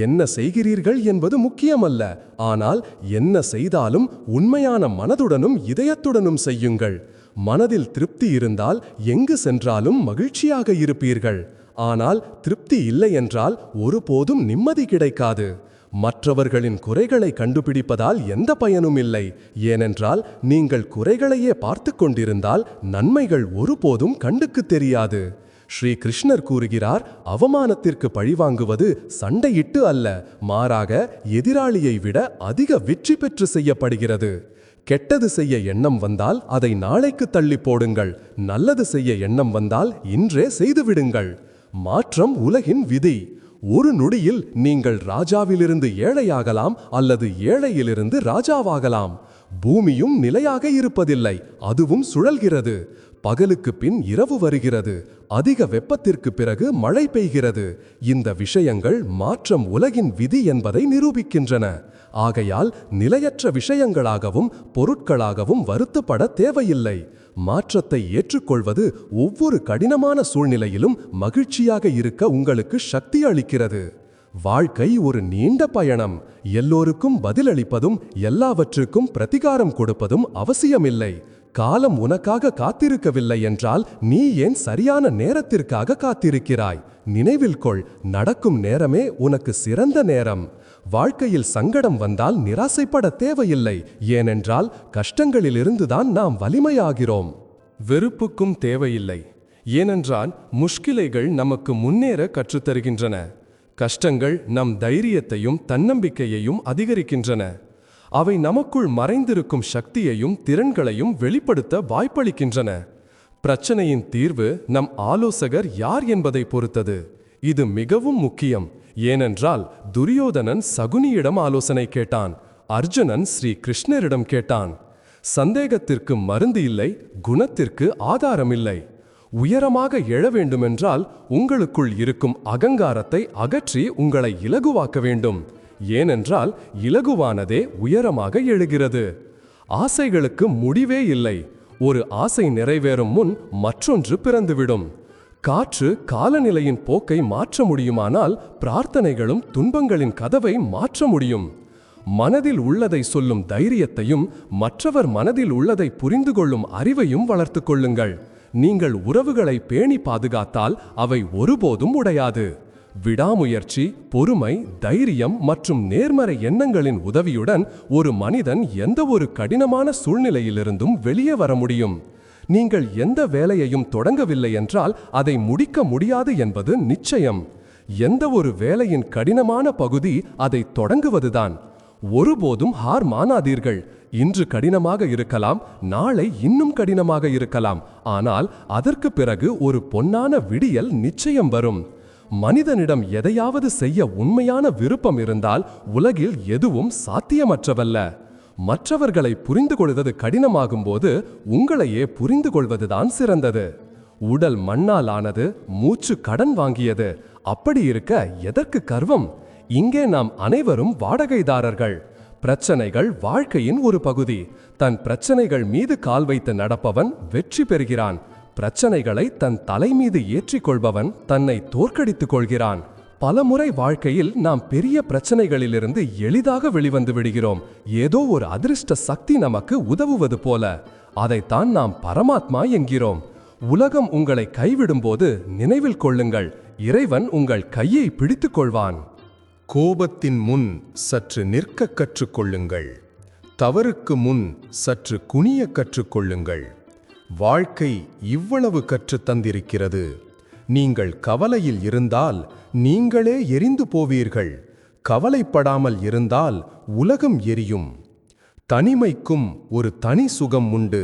என்ன செய்கிறீர்கள் என்பது முக்கியமல்ல, ஆனால் என்ன செய்தாலும் உண்மையான மனதுடனும் இதயத்துடனும் செய்யுங்கள். மனதில் திருப்தி இருந்தால் எங்கு சென்றாலும் மகிழ்ச்சியாக இருப்பீர்கள். ஆனால் திருப்தி இல்லை என்றால் ஒருபோதும் நிம்மதி கிடைக்காது. மற்றவர்களின் குறைகளை கண்டுபிடிப்பதால் எந்த பயனும் இல்லை, ஏனென்றால் நீங்கள் குறைகளையே பார்த்து கொண்டிருந்தால் நன்மைகள் ஒருபோதும் கண்டுக்கு தெரியாது. ஸ்ரீ கிருஷ்ணர் கூறுகிறார், அவமானத்திற்கு பழிவாங்குவது சண்டையிட்டு அல்ல, மாறாக எதிராளியை விட அதிக வெற்றி பெற்று செய்யப்படுகிறது. கெட்டது செய்ய எண்ணம் வந்தால் அதை நாளைக்கு தள்ளி போடுங்கள், நல்லது செய்ய எண்ணம் வந்தால் இன்றே செய்துவிடுங்கள். மாற்றம் உலகின் விதி. ஒரு நொடியில் நீங்கள் ராஜாவிலிருந்து ஏழையாகலாம், அல்லது ஏழையிலிருந்து ராஜாவாகலாம். பூமியும் நிலையாக இருப்பதில்லை, அதுவும் சுழல்கிறது. பகலுக்கு பின் இரவு வருகிறது, அதிக வெப்பத்திற்கு பிறகு மழை பெய்கிறது. இந்த விஷயங்கள் மாற்றம் உலகின் விதி என்பதை நிரூபிக்கின்றன. ஆகையால் நிலையற்ற விஷயங்களாகவும் பொருட்களாகவும் வருத்தப்பட தேவையில்லை. மாற்றத்தை ஏற்றுக்கொள்வது ஒவ்வொரு கடினமான சூழ்நிலையிலும் மகிழ்ச்சியாக இருக்க உங்களுக்கு சக்தி அளிக்கிறது. வாழ்க்கை ஒரு நீண்ட பயணம். எல்லோருக்கும் பதிலளிப்பதும் எல்லாவற்றுக்கும் பிரதிகாரம் கொடுப்பதும் அவசியமில்லை. காலம் உனக்காக காத்திருக்கவில்லை என்றால் நீ ஏன் சரியான நேரத்திற்காக காத்திருக்கிறாய்? நினைவில் கொள், நடக்கும் நேரமே உனக்கு சிறந்த நேரம். வாழ்க்கையில் சங்கடம் வந்தால் நிராசைப்பட தேவையில்லை, ஏனென்றால் கஷ்டங்களிலிருந்துதான் நாம் வலிமையாகிறோம். வெறுப்புக்கும் தேவையில்லை, ஏனென்றால் முஷ்கிலைகள் நமக்கு முன்னேற கற்றுத்தருகின்றன. கஷ்டங்கள் நம் தைரியத்தையும் தன்னம்பிக்கையையும் அதிகரிக்கின்றன. அவை நமக்குள் மறைந்திருக்கும் சக்தியையும் திறன்களையும் வெளிப்படுத்த வாய்ப்பளிக்கின்றன. பிரச்சனையின் தீர்வு நம் ஆலோசகர் யார் என்பதை பொறுத்தது. இது மிகவும் முக்கியம். ஏனென்றால் துரியோதனன் சகுனியிடம் ஆலோசனை கேட்டான், அர்ஜுனன் ஸ்ரீ கிருஷ்ணரிடம் கேட்டான். சந்தேகத்திற்கு மருந்து இல்லை, குணத்திற்கு ஆதாரமில்லை. உயரமாக எழ வேண்டுமென்றால் உங்களுக்குள் இருக்கும் அகங்காரத்தை அகற்றி உங்களை இலகுவாக்க வேண்டும். ஏனென்றால் இலகுவானதே உயரமாக எழுகிறது. ஆசைகளுக்கு முடிவே இல்லை. ஒரு ஆசை நிறைவேறும் முன் மற்றொன்று பிறந்துவிடும். காற்று காலநிலையின் போக்கை மாற்ற முடியுமானால் பிரார்த்தனைகளும் துன்பங்களின் கதவை மாற்ற முடியும். மனதில் உள்ளதை சொல்லும் தைரியத்தையும் மற்றவர் மனதில் உள்ளதை புரிந்து கொள்ளும் அறிவையும் வளர்த்து கொள்ளுங்கள். நீங்கள் உறவுகளை பேணி பாதுகாத்தால் அவை ஒருபோதும் உடையாது. விடாமுயற்சி, பொறுமை, தைரியம் மற்றும் நேர்மறை எண்ணங்களின் உதவியுடன் ஒரு மனிதன் எந்த ஒரு கடினமான சூழ்நிலையிலிருந்தும் வெளியே வர முடியும். நீங்கள் எந்த வேலையையும் தொடங்கவில்லை என்றால் அதை முடிக்க முடியாது என்பது நிச்சயம். எந்த ஒரு வேலையின் கடினமான பகுதி அதை தொடங்குவதுதான். ஒருபோதும் ஹார் மானாதீர்கள். இன்று கடினமாக இருக்கலாம், நாளை இன்னும் கடினமாக இருக்கலாம். ஆனால் அதற்கு பிறகு ஒரு பொன்னான விடியல் நிச்சயம் வரும். மனிதனிடம் எதையாவது செய்ய உண்மையான விருப்பம் இருந்தால் உலகில் எதுவும் சாத்தியமற்றவல்ல. மற்றவர்களை புரிந்து கொள்வது கடினமாகும் போது உங்களையே புரிந்து கொள்வதுதான் சிறந்தது. உடல் மண்ணால் ஆனது, மூச்சு கடன் வாங்கியது. அப்படி இருக்க எதற்கு கர்வம்? இங்கே நாம் அனைவரும் வாடகைதாரர்கள். பிரச்சனைகள் வாழ்க்கையின் ஒரு பகுதி. தன் பிரச்சனைகள் மீது கால் வைத்து நடப்பவன் வெற்றி பெறுகிறான். பிரச்சனைகளை தன் தலை மீது ஏற்றிக்கொள்பவன் தன்னை தோற்கடித்துக் கொள்கிறான். பலமுறை வாழ்க்கையில் நாம் பெரிய பிரச்சனைகளிலிருந்து எளிதாக வெளிவந்து விடுகிறோம். ஏதோ ஒரு அதிர்ஷ்ட சக்தி நமக்கு உதவுவது போல. அதைத்தான் நாம் பரமாத்மா என்கிறோம். உலகம் உங்களை கைவிடும்போது நினைவில் கொள்ளுங்கள், இறைவன் உங்கள் கையை பிடித்துக் கொள்வான். கோபத்தின் முன் சற்று நிற்க கற்றுக்கொள்ளுங்கள். தவறுக்கு முன் சற்று குனிய கற்றுக்கொள்ளுங்கள். வாழ்க்கை இவ்வளவு கற்றுத் தந்திருக்கிறது. நீங்கள் கவலையில் இருந்தால் நீங்களே எரிந்து போவீர்கள். கவலைப்படாமல் இருந்தால் உலகம் எரியும். தனிமைக்கும் ஒரு தனி சுகம் உண்டு.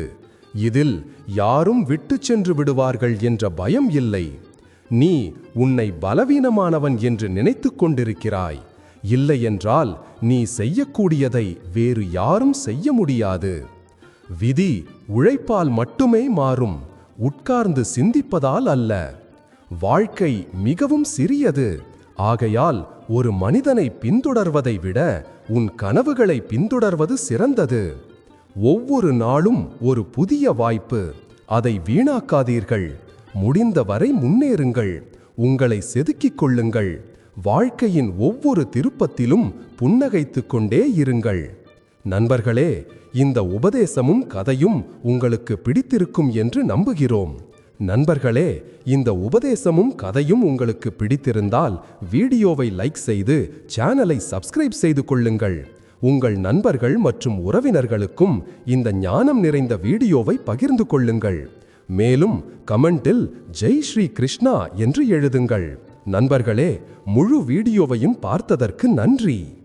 இதில் யாரும் விட்டுச் சென்று விடுவார்கள் என்ற பயம் இல்லை. நீ உன்னை பலவீனமானவன் என்று நினைத்துக் கொண்டிருக்கிறாய். இல்லையென்றால் நீ செய்யக்கூடியதை வேறு யாரும் செய்ய முடியாது. விதி உழைப்பால் மட்டுமே மாறும், உட்கார்ந்து சிந்திப்பதால் அல்ல. வாழ்க்கை மிகவும் சிறியது. ஆகையால் ஒரு மனிதனை பின்தொடர்வதை விட உன் கனவுகளை பின்தொடர்வது சிறந்தது. ஒவ்வொரு நாளும் ஒரு புதிய வாய்ப்பு. அதை வீணாக்காதீர்கள். முடிந்தவரை முன்னேறுங்கள். உங்களை செதுக்கிக் கொள்ளுங்கள். வாழ்க்கையின் ஒவ்வொரு திருப்பத்திலும் புன்னகைத்துக் கொண்டே இருங்கள். நண்பர்களே, இந்த உபதேசமும் கதையும் உங்களுக்கு பிடித்திருக்கும் என்று நம்புகிறோம். நண்பர்களே, இந்த உபதேசமும் கதையும் உங்களுக்கு பிடித்திருந்தால் வீடியோவை லைக் செய்து சேனலை சப்ஸ்கிரைப் செய்து கொள்ளுங்கள். உங்கள் நண்பர்கள் மற்றும் உறவினர்களுக்கும் இந்த ஞானம் நிறைந்த வீடியோவை பகிர்ந்து கொள்ளுங்கள். மேலும் கமெண்டில் ஜெய் ஸ்ரீ கிருஷ்ணா என்று எழுதுங்கள். நண்பர்களே, முழு வீடியோவையும் பார்த்ததற்கு நன்றி.